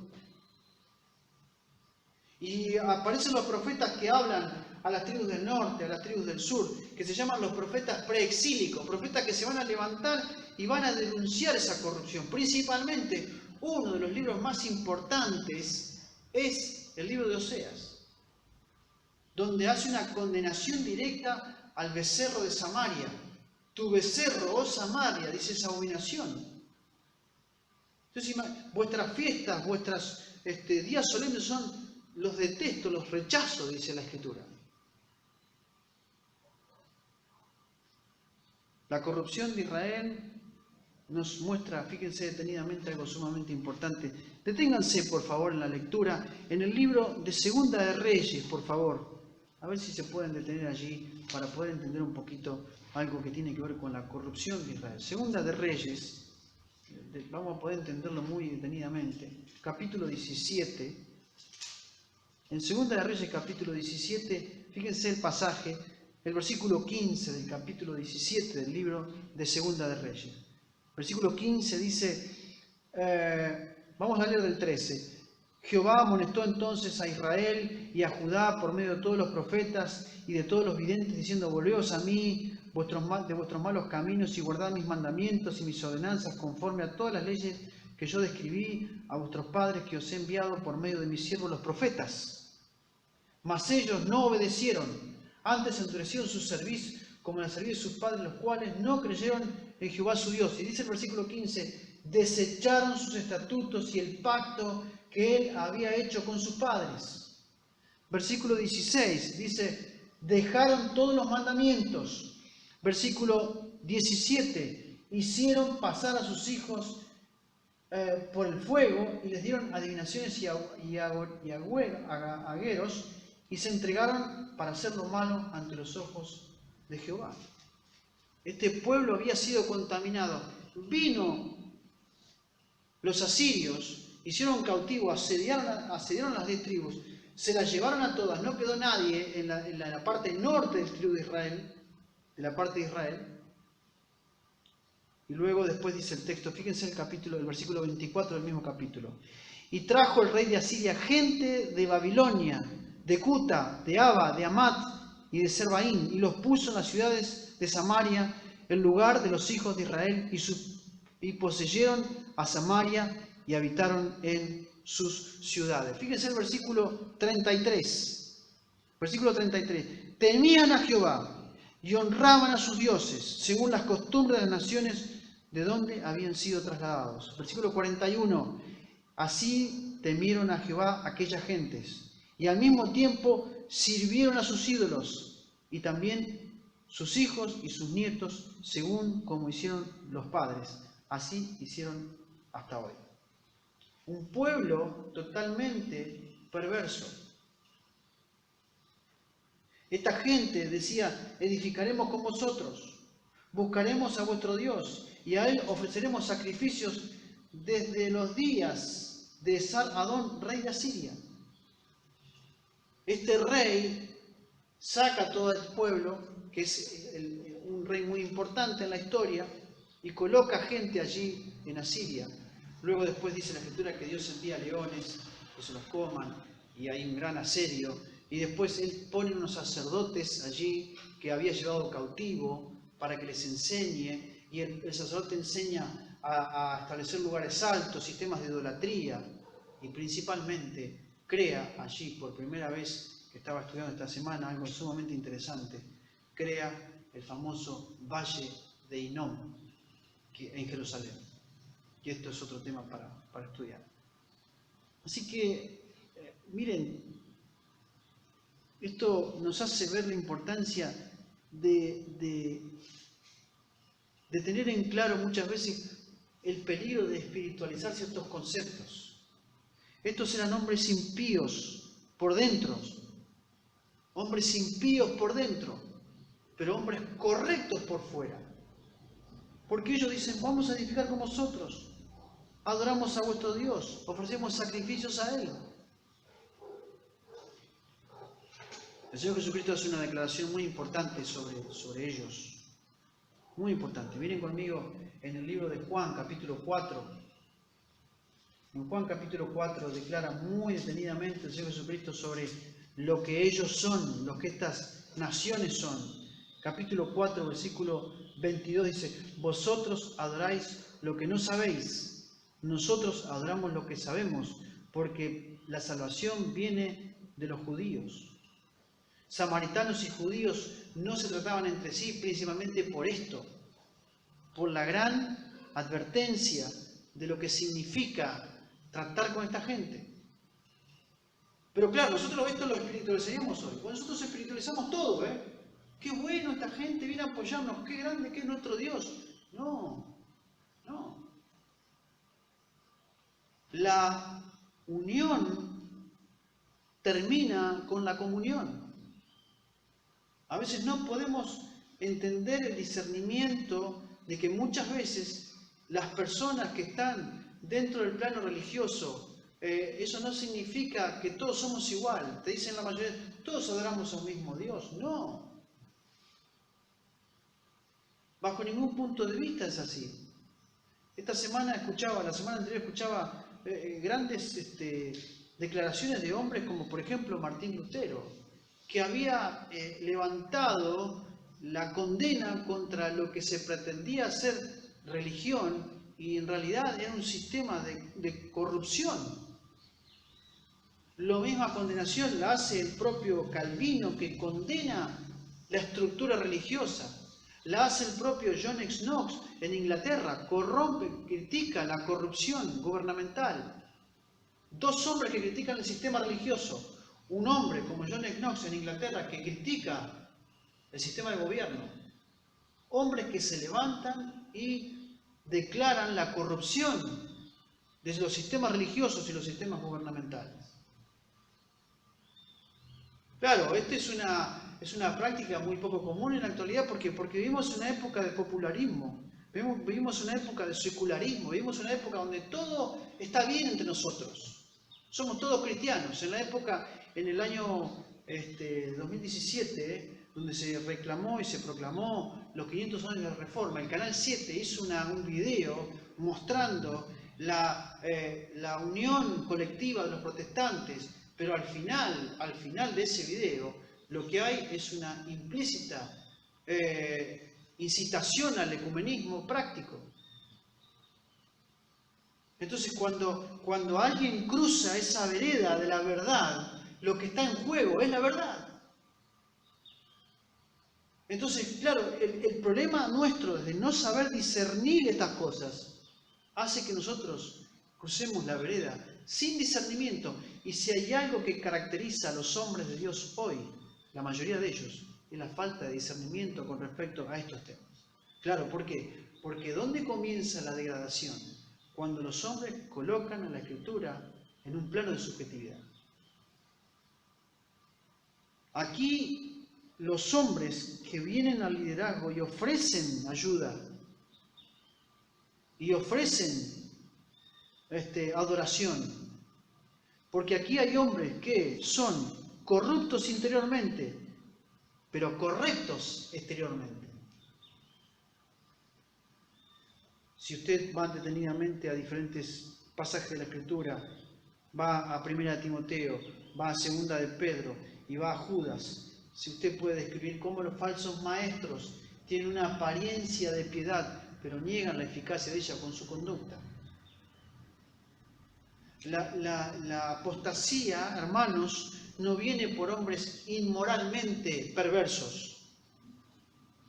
Speaker 3: Y aparecen los profetas que hablan a las tribus del norte, a las tribus del sur, que se llaman los profetas preexílicos, profetas que se van a levantar y van a denunciar esa corrupción. Principalmente, uno de los libros más importantes es el libro de Oseas, donde hace una condenación directa al becerro de Samaria. Tu becerro, oh Samaria, dice esa abominación. Entonces, vuestras fiestas, vuestros días solemnes los detesto, los rechazo, dice la Escritura. La corrupción de Israel nos muestra, fíjense detenidamente, algo sumamente importante. Deténganse, por favor, en la lectura, en el libro de Segunda de Reyes, por favor. A ver si se pueden detener allí para poder entender un poquito algo que tiene que ver con la corrupción de Israel. Segunda de Reyes, vamos a poder entenderlo muy detenidamente. Capítulo 17. En Segunda de Reyes, capítulo 17, fíjense el pasaje, el versículo 15 del capítulo 17 del libro de Segunda de Reyes. Versículo 15 dice, vamos a leer del 13. Jehová amonestó entonces a Israel y a Judá por medio de todos los profetas y de todos los videntes, diciendo: volveos a mí de vuestros malos caminos y guardad mis mandamientos y mis ordenanzas conforme a todas las leyes que yo describí a vuestros padres, que os he enviado por medio de mis siervos los profetas. Mas ellos no obedecieron, antes endurecieron su cerviz como la cerviz de sus padres, los cuales no creyeron en Jehová su Dios. Y dice el versículo 15, desecharon sus estatutos y el pacto que él había hecho con sus padres. Versículo 16 dice, dejaron todos los mandamientos. Versículo 17, hicieron pasar a sus hijos por el fuego y les dieron adivinaciones y agüeros y se entregaron para hacer lo malo ante los ojos de Jehová. Este pueblo había sido contaminado. Vino los asirios, hicieron cautivo, asediaron las 10 tribus, se las llevaron a todas, no quedó nadie en la parte norte del tribu de Israel, de la parte de Israel. Y luego después dice el texto, fíjense el versículo 24 del mismo capítulo. Y trajo el rey de Asiria gente de Babilonia, de Cuta, de Aba, de Amat y de Serbaín, y los puso en las ciudades de Samaria, en lugar de los hijos de Israel, y poseyeron a Samaria y habitaron en sus ciudades. Fíjense el versículo 33. Versículo 33. Temían a Jehová y honraban a sus dioses, según las costumbres de las naciones de donde habían sido trasladados. Versículo 41. Así temieron a Jehová aquellas gentes, y al mismo tiempo sirvieron a sus ídolos, y también sus hijos y sus nietos, según como hicieron los padres. Así hicieron hasta hoy. Un pueblo totalmente perverso. Esta gente decía, edificaremos con vosotros, buscaremos a vuestro Dios, y a él ofreceremos sacrificios desde los días de Esar-Adón, rey de Asiria. Este rey saca a todo el pueblo, que es un rey muy importante en la historia, y coloca gente allí en Asiria. Luego después dice la Escritura que Dios envía leones que se los coman, y hay un gran asedio. Y después él pone unos sacerdotes allí que había llevado cautivo para que les enseñe, y el sacerdote enseña a establecer lugares altos, sistemas de idolatría, y principalmente crea allí, por primera vez que estaba estudiando esta semana, algo sumamente interesante, crea el famoso Valle de Hinnom en Jerusalén. Y esto es otro tema para estudiar. Así que, miren, esto nos hace ver la importancia de tener en claro muchas veces el peligro de espiritualizar ciertos conceptos. Estos eran hombres impíos por dentro, pero hombres correctos por fuera. Porque ellos dicen, vamos a edificar con vosotros, adoramos a vuestro Dios, ofrecemos sacrificios a Él. El Señor Jesucristo hace una declaración muy importante sobre ellos. Muy importante. Miren conmigo en el libro de Juan, capítulo 4. En Juan capítulo 4 declara muy detenidamente el Señor Jesucristo sobre lo que ellos son, lo que estas naciones son. Capítulo 4, versículo 22 dice, vosotros adoráis lo que no sabéis, nosotros adoramos lo que sabemos, porque la salvación viene de los judíos. Samaritanos y judíos no se trataban entre sí principalmente por esto, por la gran advertencia de lo que significa tratar con esta gente. Pero claro, nosotros esto lo espiritualizamos hoy. Pues nosotros espiritualizamos todo, ¿eh? Qué bueno esta gente, viene a apoyarnos, qué grande que es nuestro Dios. No. La unión termina con la comunión. A veces no podemos entender el discernimiento de que muchas veces las personas que están dentro del plano religioso, eso no significa que todos somos igual. Te dicen la mayoría, todos adoramos a un mismo Dios. No. Bajo ningún punto de vista es así. La semana anterior escuchaba grandes declaraciones de hombres como por ejemplo Martín Lutero, que había levantado la condena contra lo que se pretendía ser religión y en realidad era un sistema de corrupción. La misma condenación la hace el propio Calvino, que condena la estructura religiosa. La hace el propio John Knox en Inglaterra, critica la corrupción gubernamental. Dos hombres que critican el sistema religioso. Un hombre como John Knox en Inglaterra que critica el sistema de gobierno. Hombres que se levantan y declaran la corrupción de los sistemas religiosos y los sistemas gubernamentales. Claro, esta es una práctica muy poco común en la actualidad porque vivimos una época de popularismo, vivimos una época de secularismo, vivimos una época donde todo está bien entre nosotros. Somos todos cristianos. En el año 2017, donde se reclamó y se proclamó los 500 años de la Reforma, el Canal 7 hizo un video mostrando la unión colectiva de los protestantes, pero al final de ese video, lo que hay es una implícita incitación al ecumenismo práctico. Entonces, cuando alguien cruza esa vereda de la verdad, lo que está en juego es la verdad. Entonces, claro, el problema nuestro de no saber discernir estas cosas hace que nosotros crucemos la vereda sin discernimiento. Y si hay algo que caracteriza a los hombres de Dios hoy, la mayoría de ellos, es la falta de discernimiento con respecto a estos temas. Claro, ¿por qué? Porque ¿dónde comienza la degradación? Cuando los hombres colocan a la Escritura en un plano de subjetividad. Aquí los hombres que vienen al liderazgo y ofrecen ayuda y ofrecen adoración, porque aquí hay hombres que son corruptos interiormente, pero correctos exteriormente. Si usted va detenidamente a diferentes pasajes de la Escritura, va a 1 Timoteo, va a 2 de Pedro y va a Judas, si usted puede describir cómo los falsos maestros tienen una apariencia de piedad, pero niegan la eficacia de ella con su conducta. La apostasía, hermanos, no viene por hombres inmoralmente perversos.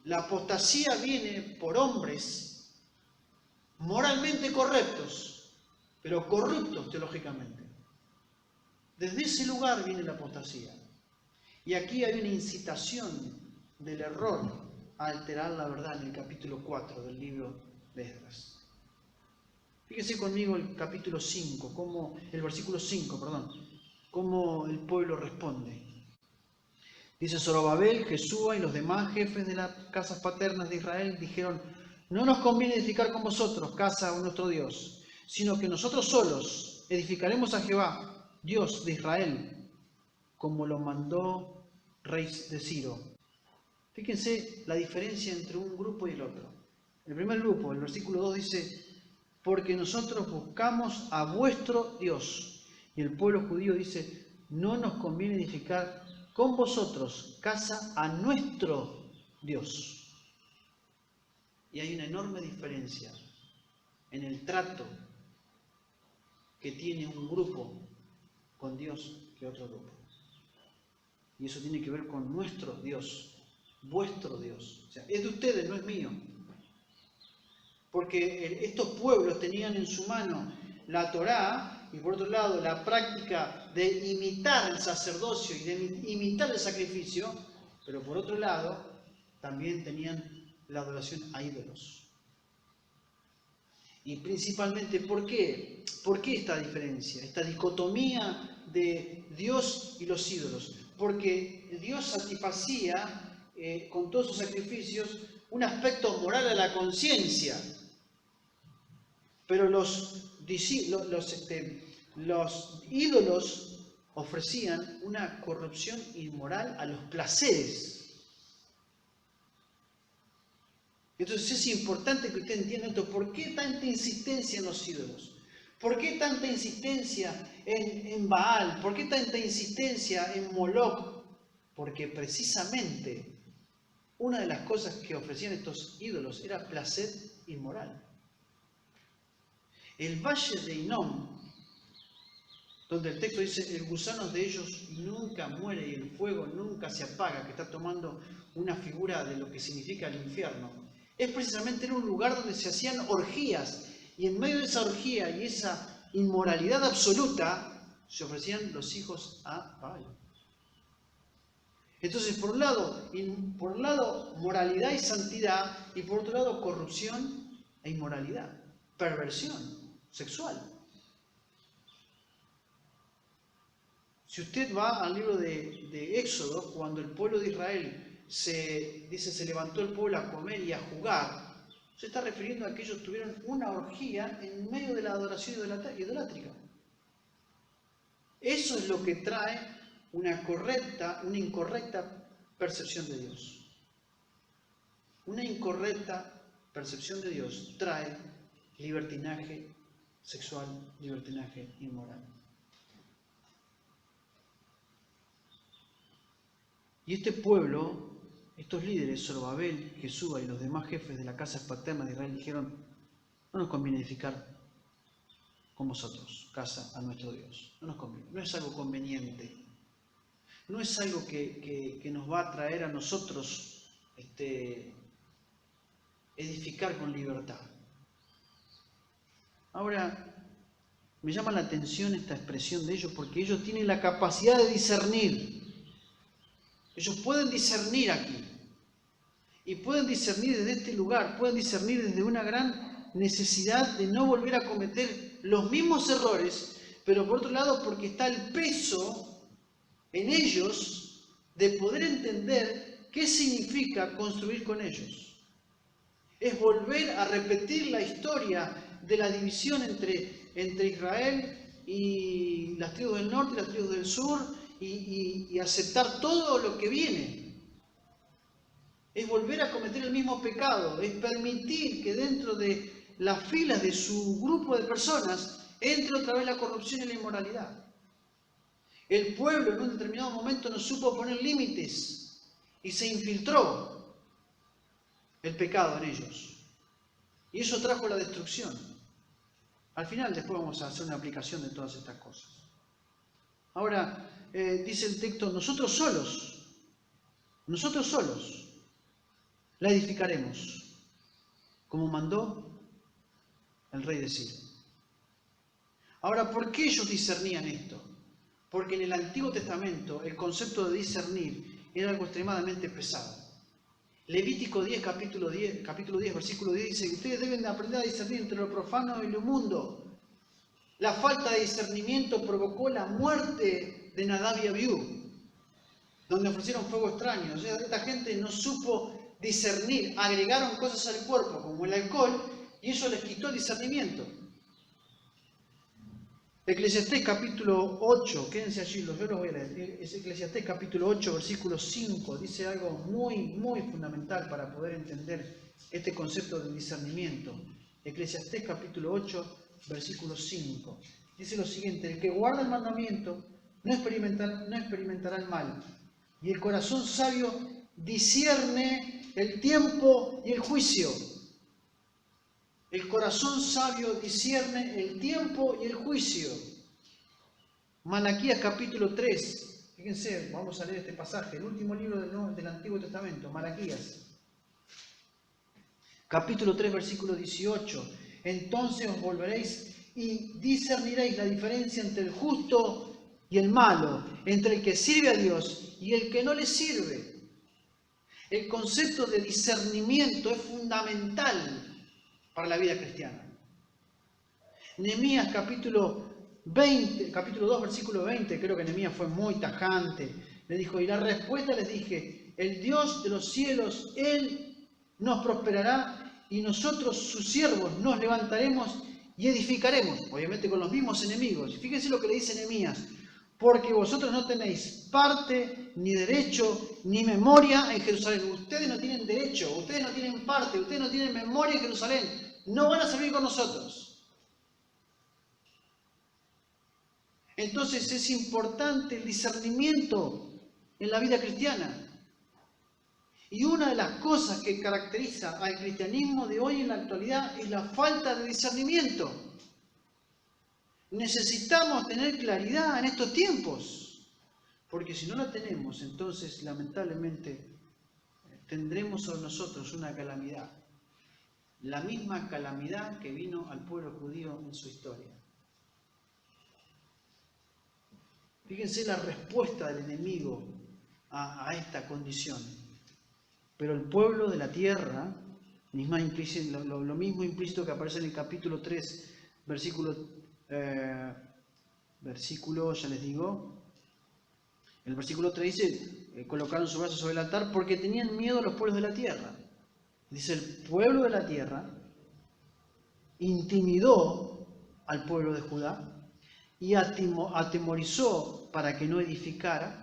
Speaker 3: La apostasía viene por hombres moralmente correctos, pero corruptos teológicamente. Desde ese lugar viene la apostasía. Y aquí hay una incitación del error a alterar la verdad en el capítulo 4 del libro de Esdras. Fíjense conmigo el capítulo 5, el versículo 5, cómo el pueblo responde. Dice: Zorobabel, Jesúa y los demás jefes de las casas paternas de Israel dijeron: no nos conviene edificar con vosotros casa a nuestro Dios, sino que nosotros solos edificaremos a Jehová, Dios de Israel, como lo mandó rey de Ciro. Fíjense la diferencia entre un grupo y el otro. El primer grupo, el versículo 2 dice: porque nosotros buscamos a vuestro Dios. Y el pueblo judío dice: no nos conviene edificar con vosotros casa a nuestro Dios. Y hay una enorme diferencia en el trato que tiene un grupo con Dios que otro grupo. Y eso tiene que ver con nuestro Dios, vuestro Dios. O sea, es de ustedes, no es mío. Porque estos pueblos tenían en su mano la Torá y por otro lado la práctica de imitar el sacerdocio y de imitar el sacrificio, pero por otro lado también tenían la adoración a ídolos. Y principalmente, ¿por qué? ¿Por qué esta diferencia, esta dicotomía de Dios y los ídolos? Porque Dios satisfacía con todos sus sacrificios un aspecto moral a la conciencia. Pero los ídolos ofrecían una corrupción inmoral a los placeres. Entonces es importante que usted entienda esto. ¿Por qué tanta insistencia en los ídolos? ¿Por qué tanta insistencia en Baal? ¿Por qué tanta insistencia en Moloch? Porque precisamente una de las cosas que ofrecían estos ídolos era placer inmoral. El valle de Hinnom, donde el texto dice: el gusano de ellos nunca muere y el fuego nunca se apaga, que está tomando una figura de lo que significa el infierno, es precisamente en un lugar donde se hacían orgías, y en medio de esa orgía y esa inmoralidad absoluta se ofrecían los hijos a Baal. Entonces, por un lado moralidad y santidad, y por otro lado corrupción e inmoralidad, perversión sexual. Si usted va al libro de Éxodo, cuando el pueblo de Israel se levantó el pueblo a comer y a jugar, se está refiriendo a que ellos tuvieron una orgía en medio de la adoración idolátrica. Eso es lo que trae una incorrecta percepción de Dios. Una incorrecta percepción de Dios trae libertinaje sexual, libertinaje inmoral. Y este pueblo, estos líderes, Zorobabel, Jesúa y los demás jefes de la casa paterna de Israel dijeron: no nos conviene edificar con vosotros casa a nuestro Dios. No nos conviene, no es algo conveniente. No es algo que nos va a traer a nosotros edificar con libertad. Ahora, me llama la atención esta expresión de ellos, porque ellos tienen la capacidad de discernir. Ellos pueden discernir aquí. Y pueden discernir desde este lugar, pueden discernir desde una gran necesidad de no volver a cometer los mismos errores, pero por otro lado porque está el peso en ellos de poder entender qué significa construir con ellos. Es volver a repetir la historia de la división entre Israel y las tribus del norte y las tribus del sur, y aceptar todo lo que viene. Es volver a cometer el mismo pecado, es permitir que dentro de las filas de su grupo de personas entre otra vez la corrupción y la inmoralidad. El pueblo en un determinado momento no supo poner límites y se infiltró el pecado en ellos. Y eso trajo la destrucción. Al final después vamos a hacer una aplicación de todas estas cosas. Ahora, dice el texto, nosotros solos la edificaremos, como mandó el rey de Ciro. Ahora, ¿por qué ellos discernían esto? Porque en el Antiguo Testamento el concepto de discernir era algo extremadamente pesado. Levítico 10, capítulo 10, versículo 10 dice que ustedes deben aprender a discernir entre lo profano y lo inmundo. La falta de discernimiento provocó la muerte de Nadab y Abiú, donde ofrecieron fuego extraño. O sea, esta gente no supo discernir, agregaron cosas al cuerpo como el alcohol y eso les quitó el discernimiento. Eclesiastés capítulo 8, quédense allí, yo los voy a leer. Es Eclesiastés capítulo 8, versículo 5, dice algo muy fundamental para poder entender este concepto del discernimiento. Eclesiastés capítulo 8, versículo 5. Dice lo siguiente: el que guarda el mandamiento no experimentará el mal, y el corazón sabio discierne el tiempo y el juicio. El corazón sabio discierne el tiempo y el juicio. Malaquías capítulo 3. Fíjense, vamos a leer este pasaje, el último libro del Antiguo Testamento, Malaquías. Capítulo 3, versículo 18. Entonces os volveréis y discerniréis la diferencia entre el justo y el malo, entre el que sirve a Dios y el que no le sirve. El concepto de discernimiento es fundamental para la vida cristiana. Nehemías capítulo 2, versículo 20, creo que Nehemías fue muy tajante. Le dijo, y la respuesta les dije, el Dios de los cielos, Él nos prosperará y nosotros, sus siervos, nos levantaremos y edificaremos. Obviamente con los mismos enemigos. Fíjense lo que le dice Nehemías. Porque vosotros no tenéis parte, ni derecho, ni memoria en Jerusalén. Ustedes no tienen derecho, ustedes no tienen parte, ustedes no tienen memoria en Jerusalén. No van a servir con nosotros. Entonces es importante el discernimiento en la vida cristiana. Y una de las cosas que caracteriza al cristianismo de hoy en la actualidad es la falta de discernimiento. Necesitamos tener claridad en estos tiempos, porque si no la tenemos, entonces lamentablemente tendremos sobre nosotros una calamidad, la misma calamidad que vino al pueblo judío en su historia. Fíjense la respuesta del enemigo a esta condición. Pero el pueblo de la tierra, lo mismo implícito que aparece en el capítulo 3, versículo, ya les digo, el versículo 3 dice, colocaron su brazo sobre el altar porque tenían miedo a los pueblos de la tierra. Dice, el pueblo de la tierra intimidó al pueblo de Judá y atemorizó para que no edificara,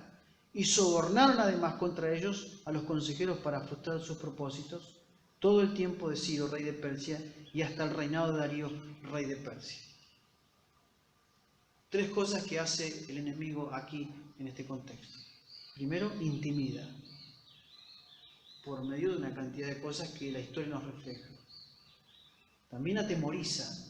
Speaker 3: y sobornaron además contra ellos a los consejeros para frustrar sus propósitos todo el tiempo de Ciro, rey de Persia, y hasta el reinado de Darío, rey de Persia. Tres cosas que hace el enemigo aquí en este contexto. Primero, intimida, por medio de una cantidad de cosas que la historia nos refleja. También atemoriza.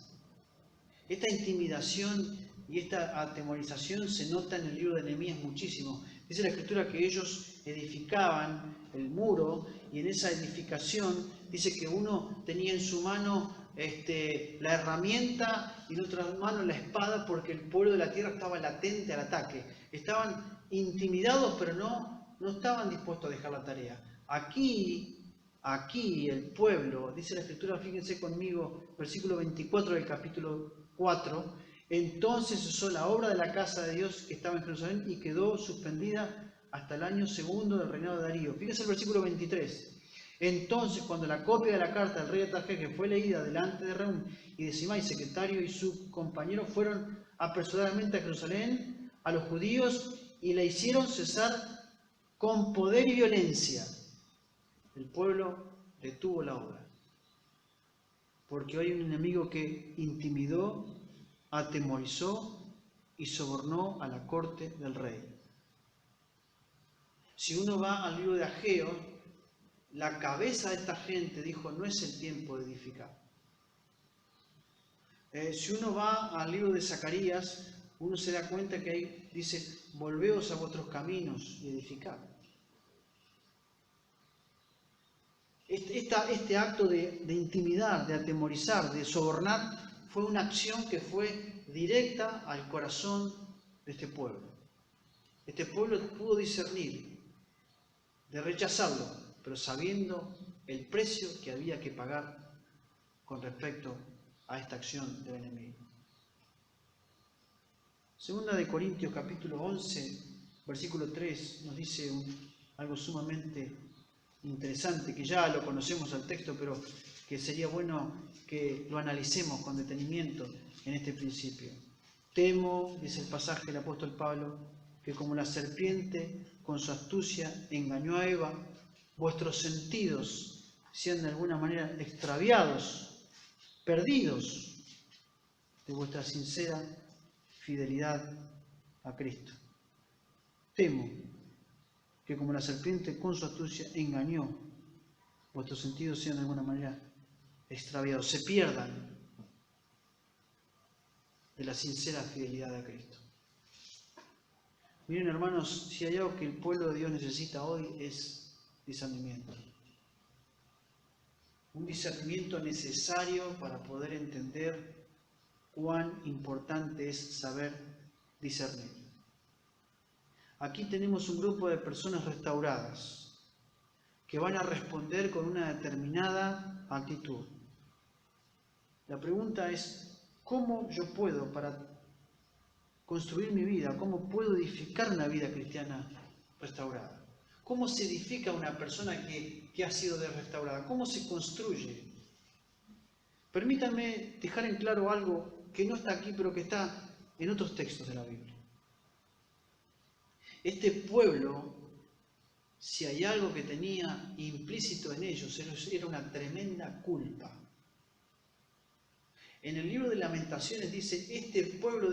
Speaker 3: Esta intimidación y esta atemorización se nota en el libro de Nehemías muchísimo. Dice la Escritura que ellos edificaban el muro y en esa edificación dice que uno tenía en su mano la herramienta y en otra mano la espada, porque el pueblo de la tierra estaba latente al ataque. Estaban intimidados, pero no estaban dispuestos a dejar la tarea. Aquí el pueblo, dice la Escritura, fíjense conmigo, versículo 24 del capítulo 4, entonces usó la obra de la casa de Dios que estaba en Jerusalén y quedó suspendida hasta el año segundo del reinado de Darío. Fíjense el versículo 23. Entonces, cuando la copia de la carta del rey Artajerjes fue leída delante de Reum y de Simai, secretario, y sus compañeros fueron apresuradamente a Jerusalén, a los judíos, y la hicieron cesar con poder y violencia. El pueblo detuvo la obra. Porque hoy hay un enemigo que intimidó, atemorizó y sobornó a la corte del rey. Si uno va al libro de Ageo, la cabeza de esta gente dijo, no es el tiempo de edificar. Si uno va al libro de Zacarías, uno se da cuenta que ahí dice, volveos a vuestros caminos y edificad. Este acto de intimidar, de atemorizar, de sobornar, fue una acción que fue directa al corazón de este pueblo. Este pueblo pudo discernir de rechazarlo, pero sabiendo el precio que había que pagar con respecto a esta acción del enemigo. Segunda de Corintios capítulo 11, versículo 3, nos dice algo sumamente interesante, que ya lo conocemos al texto, pero que sería bueno que lo analicemos con detenimiento en este principio. Temo, dice el pasaje del apóstol Pablo, que como la serpiente con su astucia engañó a Eva, vuestros sentidos sean de alguna manera extraviados, perdidos de vuestra sincera fidelidad a Cristo. Temo que como la serpiente con su astucia engañó, vuestros sentidos sean de alguna manera extraviados, se pierdan de la sincera fidelidad a Cristo. Miren, hermanos, si hay algo que el pueblo de Dios necesita hoy es discernimiento. Un discernimiento necesario para poder entender cuán importante es saber discernir. Aquí tenemos un grupo de personas restauradas que van a responder con una determinada actitud. La pregunta es, ¿cómo yo puedo para construir mi vida? ¿Cómo puedo edificar una vida cristiana restaurada? ¿Cómo se edifica una persona que ha sido restaurada? ¿Cómo se construye? Permítanme dejar en claro algo que no está aquí, pero que está en otros textos de la Biblia. Este pueblo, si hay algo que tenía implícito en ellos, era una tremenda culpa. En el libro de Lamentaciones dice, este pueblo,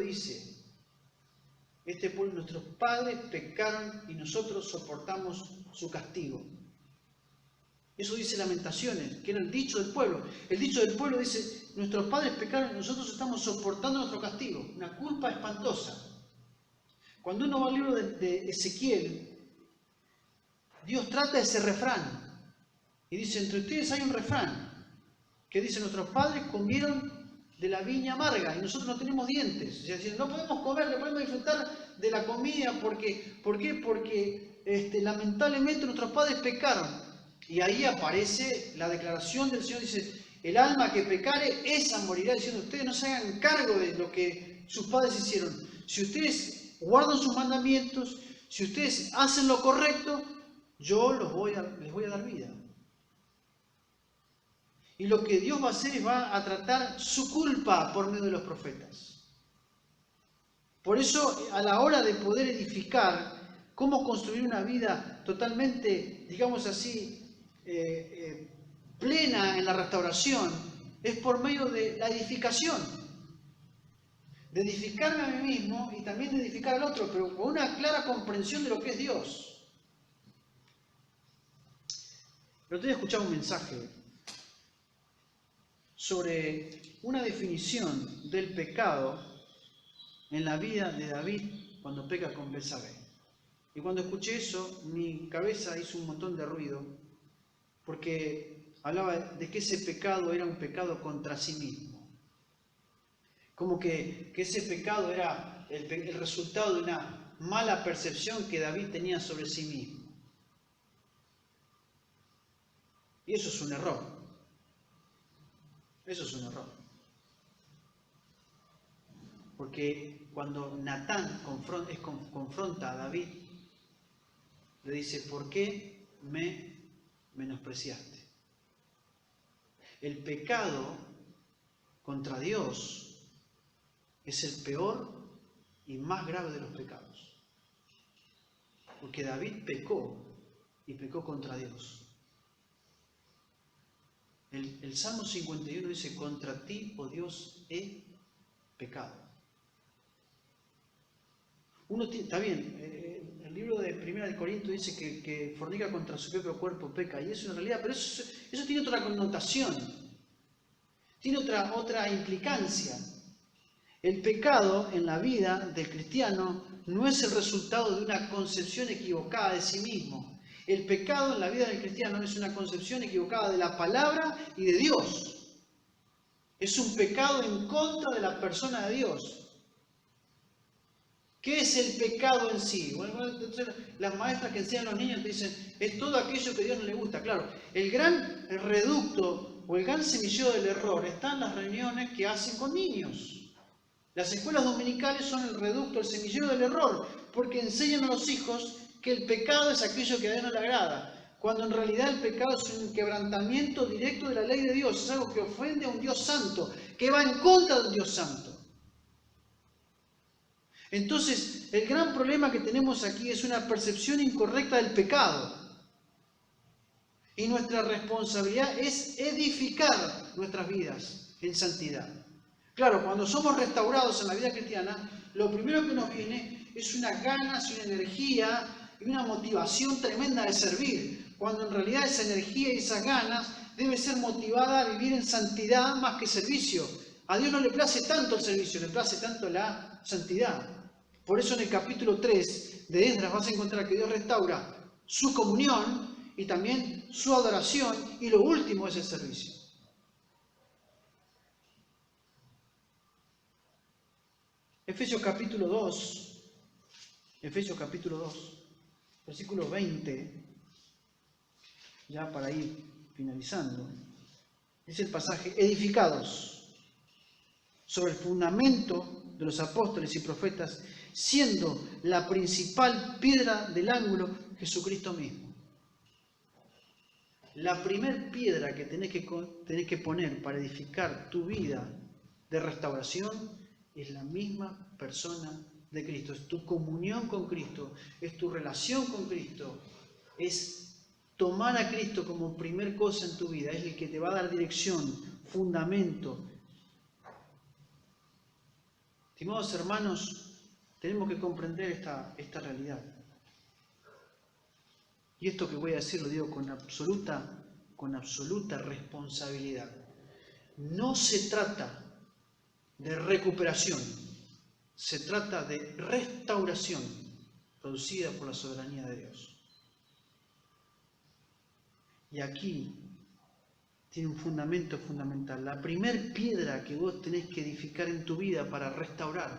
Speaker 3: nuestros padres pecaron y nosotros soportamos su castigo. Eso dice Lamentaciones, que era el dicho del pueblo. El dicho del pueblo dice, nuestros padres pecaron y nosotros estamos soportando nuestro castigo. Una culpa espantosa. Cuando uno va al libro de Ezequiel, Dios trata ese refrán. Y dice, entre ustedes hay un refrán que dice, nuestros padres comieron de la viña amarga y nosotros no tenemos dientes. O sea, no podemos comer, no podemos disfrutar de la comida. ¿Por qué? Porque lamentablemente nuestros padres pecaron. Y ahí aparece la declaración del Señor, dice, el alma que pecare, esa morirá, diciendo, ustedes no se hagan cargo de lo que sus padres hicieron. Si ustedes guardan sus mandamientos, si ustedes hacen lo correcto, yo les voy a dar vida. Y lo que Dios va a hacer es va a tratar su culpa por medio de los profetas. Por eso, a la hora de poder edificar, cómo construir una vida totalmente, digamos así, plena en la restauración, es por medio de la edificación. De edificarme a mí mismo y también de edificar al otro, pero con una clara comprensión de lo que es Dios. El otro día escuchaba un mensaje sobre una definición del pecado en la vida de David cuando peca con Betsabé. Y cuando escuché eso, mi cabeza hizo un montón de ruido, porque hablaba de que ese pecado era un pecado contra sí mismo. Como que ese pecado era el resultado de una mala percepción que David tenía sobre sí mismo. Y eso es un error. Eso es un error. Porque cuando Natán confronta a David, le dice, ¿por qué me menospreciaste? El pecado contra Dios es el peor y más grave de los pecados. Porque David pecó y pecó contra Dios. El Salmo 51 dice, contra ti, oh Dios, he pecado. Está bien, el libro de 1 Corintios dice que fornica contra su propio cuerpo peca, y eso en realidad, pero eso tiene otra connotación. tiene otra implicancia. El pecado en la vida del cristiano no es el resultado de una concepción equivocada de sí mismo. El pecado en la vida del cristiano es una concepción equivocada de la palabra y de Dios. Es un pecado en contra de la persona de Dios. ¿Qué es el pecado en sí? Bueno, entonces, las maestras que enseñan a los niños te dicen, es todo aquello que a Dios no le gusta. Claro, el gran reducto o el gran semillero del error está en las reuniones que hacen con niños. Las escuelas dominicales son el reducto, el semillero del error, porque enseñan a los hijos que el pecado es aquello que a Dios no le agrada, cuando en realidad el pecado es un quebrantamiento directo de la ley de Dios, es algo que ofende a un Dios santo, que va en contra de un Dios santo. Entonces, el gran problema que tenemos aquí es una percepción incorrecta del pecado. Y nuestra responsabilidad es edificar nuestras vidas en santidad. Claro, cuando somos restaurados en la vida cristiana, lo primero que nos viene es una ganas y una energía y una motivación tremenda de servir, cuando en realidad esa energía y esas ganas debe ser motivada a vivir en santidad más que servicio. A Dios no le place tanto el servicio, le place tanto la santidad. Por eso en el capítulo 3 de Esdras vas a encontrar que Dios restaura su comunión y también su adoración, y lo último es el servicio. Efesios capítulo 2, versículo 20, ya para ir finalizando, dice el pasaje, edificados sobre el fundamento de los apóstoles y profetas, siendo la principal piedra del ángulo Jesucristo mismo. La primer piedra que tenés que poner para edificar tu vida de restauración es la misma persona de Cristo, es tu comunión con Cristo, es tu relación con Cristo, es tomar a Cristo como primer cosa en tu vida, es el que te va a dar dirección, fundamento. Estimados hermanos, tenemos que comprender esta realidad. Y esto que voy a decir lo digo con absoluta responsabilidad. No se trata de recuperación, se trata de restauración producida por la soberanía de Dios. Y aquí tiene un fundamento fundamental. La primer piedra que vos tenés que edificar en tu vida para restaurar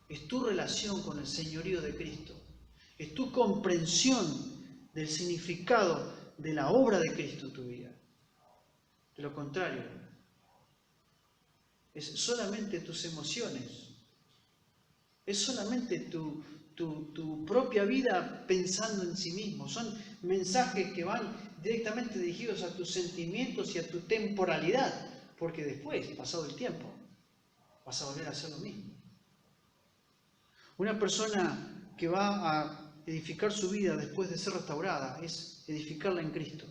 Speaker 3: es tu relación con el señorío de Cristo, es tu comprensión del significado de la obra de Cristo en tu vida. De lo contrario, es solamente tus emociones, es solamente tu propia vida pensando en sí mismo. Son mensajes que van directamente dirigidos a tus sentimientos y a tu temporalidad, porque después, pasado el tiempo, vas a volver a hacer lo mismo. Una persona que va a edificar su vida después de ser restaurada es edificarla en Cristo.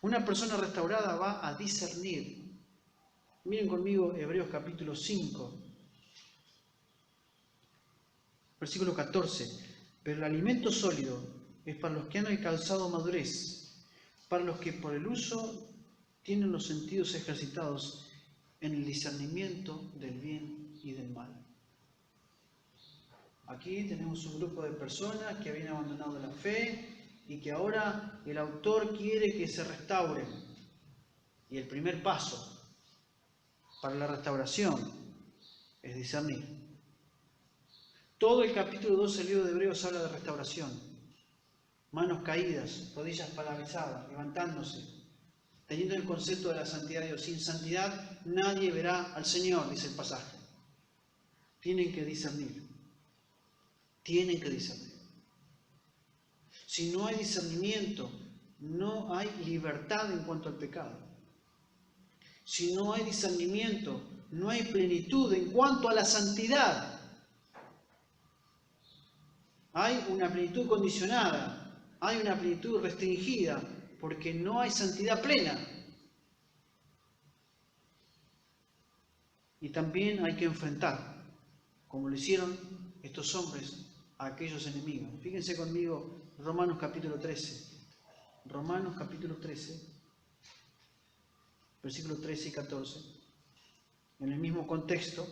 Speaker 3: Una persona restaurada va a discernir. Miren conmigo Hebreos capítulo 5, versículo 14. Pero el alimento sólido es para los que han alcanzado madurez, para los que por el uso tienen los sentidos ejercitados en el discernimiento del bien y del mal. Aquí tenemos un grupo de personas que habían abandonado la fe y que ahora el autor quiere que se restauren. Y el primer paso para la restauración es discernir. Todo el capítulo 12 del libro de Hebreos habla de restauración. Manos caídas, rodillas paralizadas, levantándose, teniendo el concepto de la santidad de Dios. Sin santidad nadie verá al Señor, dice el pasaje. Tienen que discernir. Tienen que discernir. Si no hay discernimiento, no hay libertad en cuanto al pecado. Si no hay discernimiento, no hay plenitud en cuanto a la santidad. Hay una plenitud condicionada, hay una plenitud restringida, porque no hay santidad plena. Y también hay que enfrentar, como lo hicieron estos hombres, a aquellos enemigos. Fíjense conmigo Romanos capítulo 13. Romanos capítulo 13, versículos 13 y 14. En el mismo contexto,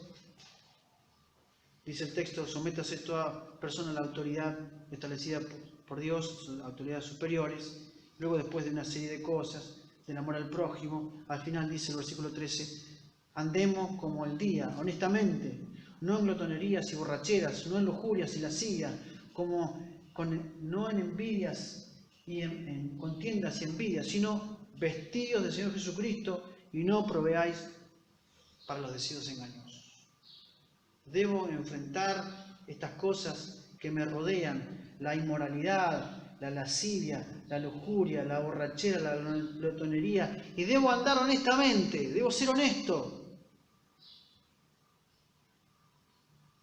Speaker 3: dice el texto, sométase toda persona a la autoridad establecida por Dios, autoridades superiores. Luego, después de una serie de cosas, del amor al prójimo, al final dice el versículo 13, andemos como el día, honestamente, no en glotonerías y borracheras, no en lujurias y lascivias, no en envidias y en contiendas y envidias, sino vestidos del Señor Jesucristo y no proveáis para los deseos engañosos. Debo enfrentar estas cosas que me rodean, la inmoralidad, la lascivia, la lujuria, la borrachera, la glotonería, y debo andar honestamente, debo ser honesto.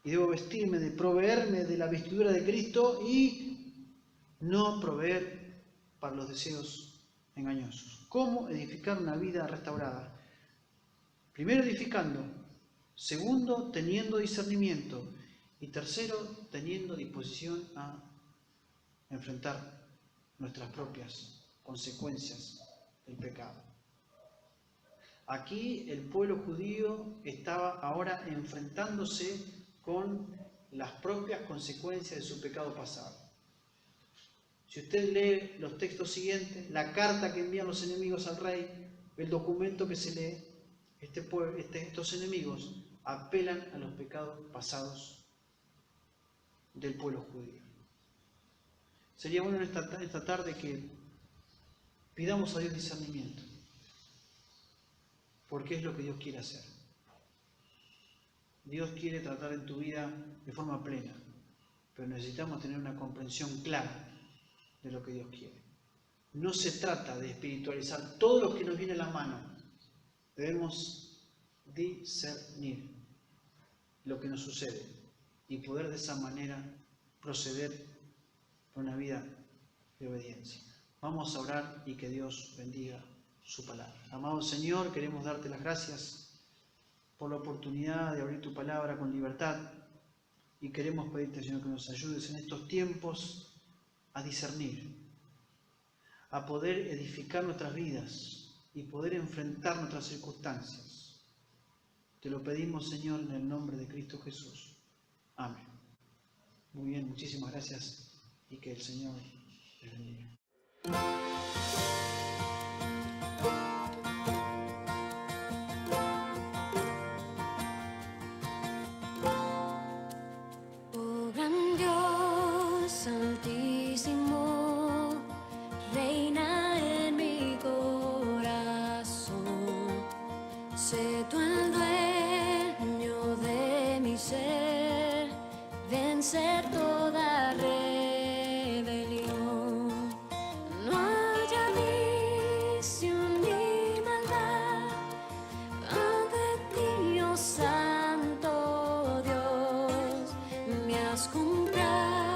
Speaker 3: Y debo vestirme, de proveerme de la vestidura de Cristo y no proveer para los deseos engañosos. ¿Cómo edificar una vida restaurada? Primero, edificando. Segundo, teniendo discernimiento. Y tercero, teniendo disposición a enfrentar nuestras propias consecuencias del pecado. Aquí el pueblo judío estaba ahora enfrentándose con las propias consecuencias de su pecado pasado. Si usted lee los textos siguientes, la carta que envían los enemigos al rey, el documento que se lee, estos enemigos apelan a los pecados pasados del pueblo judío. Sería bueno esta tarde que pidamos a Dios discernimiento, porque es lo que Dios quiere hacer. Dios quiere tratar en tu vida de forma plena, pero necesitamos tener una comprensión clara de lo que Dios quiere. No se trata de espiritualizar todo lo que nos viene a la mano. Debemos discernir lo que nos sucede y poder de esa manera proceder por una vida de obediencia. Vamos a orar y que Dios bendiga su palabra. Amado Señor, queremos darte las gracias por la oportunidad de abrir tu palabra con libertad y queremos pedirte, Señor, que nos ayudes en estos tiempos a discernir, a poder edificar nuestras vidas y poder enfrentar nuestras circunstancias. Te lo pedimos, Señor, en el nombre de Cristo Jesús. Amén. Muy bien, muchísimas gracias y que el Señor les bendiga.
Speaker 4: Oh gran Dios santísimo, reina en mi corazón, sé tú el dueño de mi ser, vencer toda rebelión. No haya visión ni maldad ante ti, oh Santo Dios, me has comprado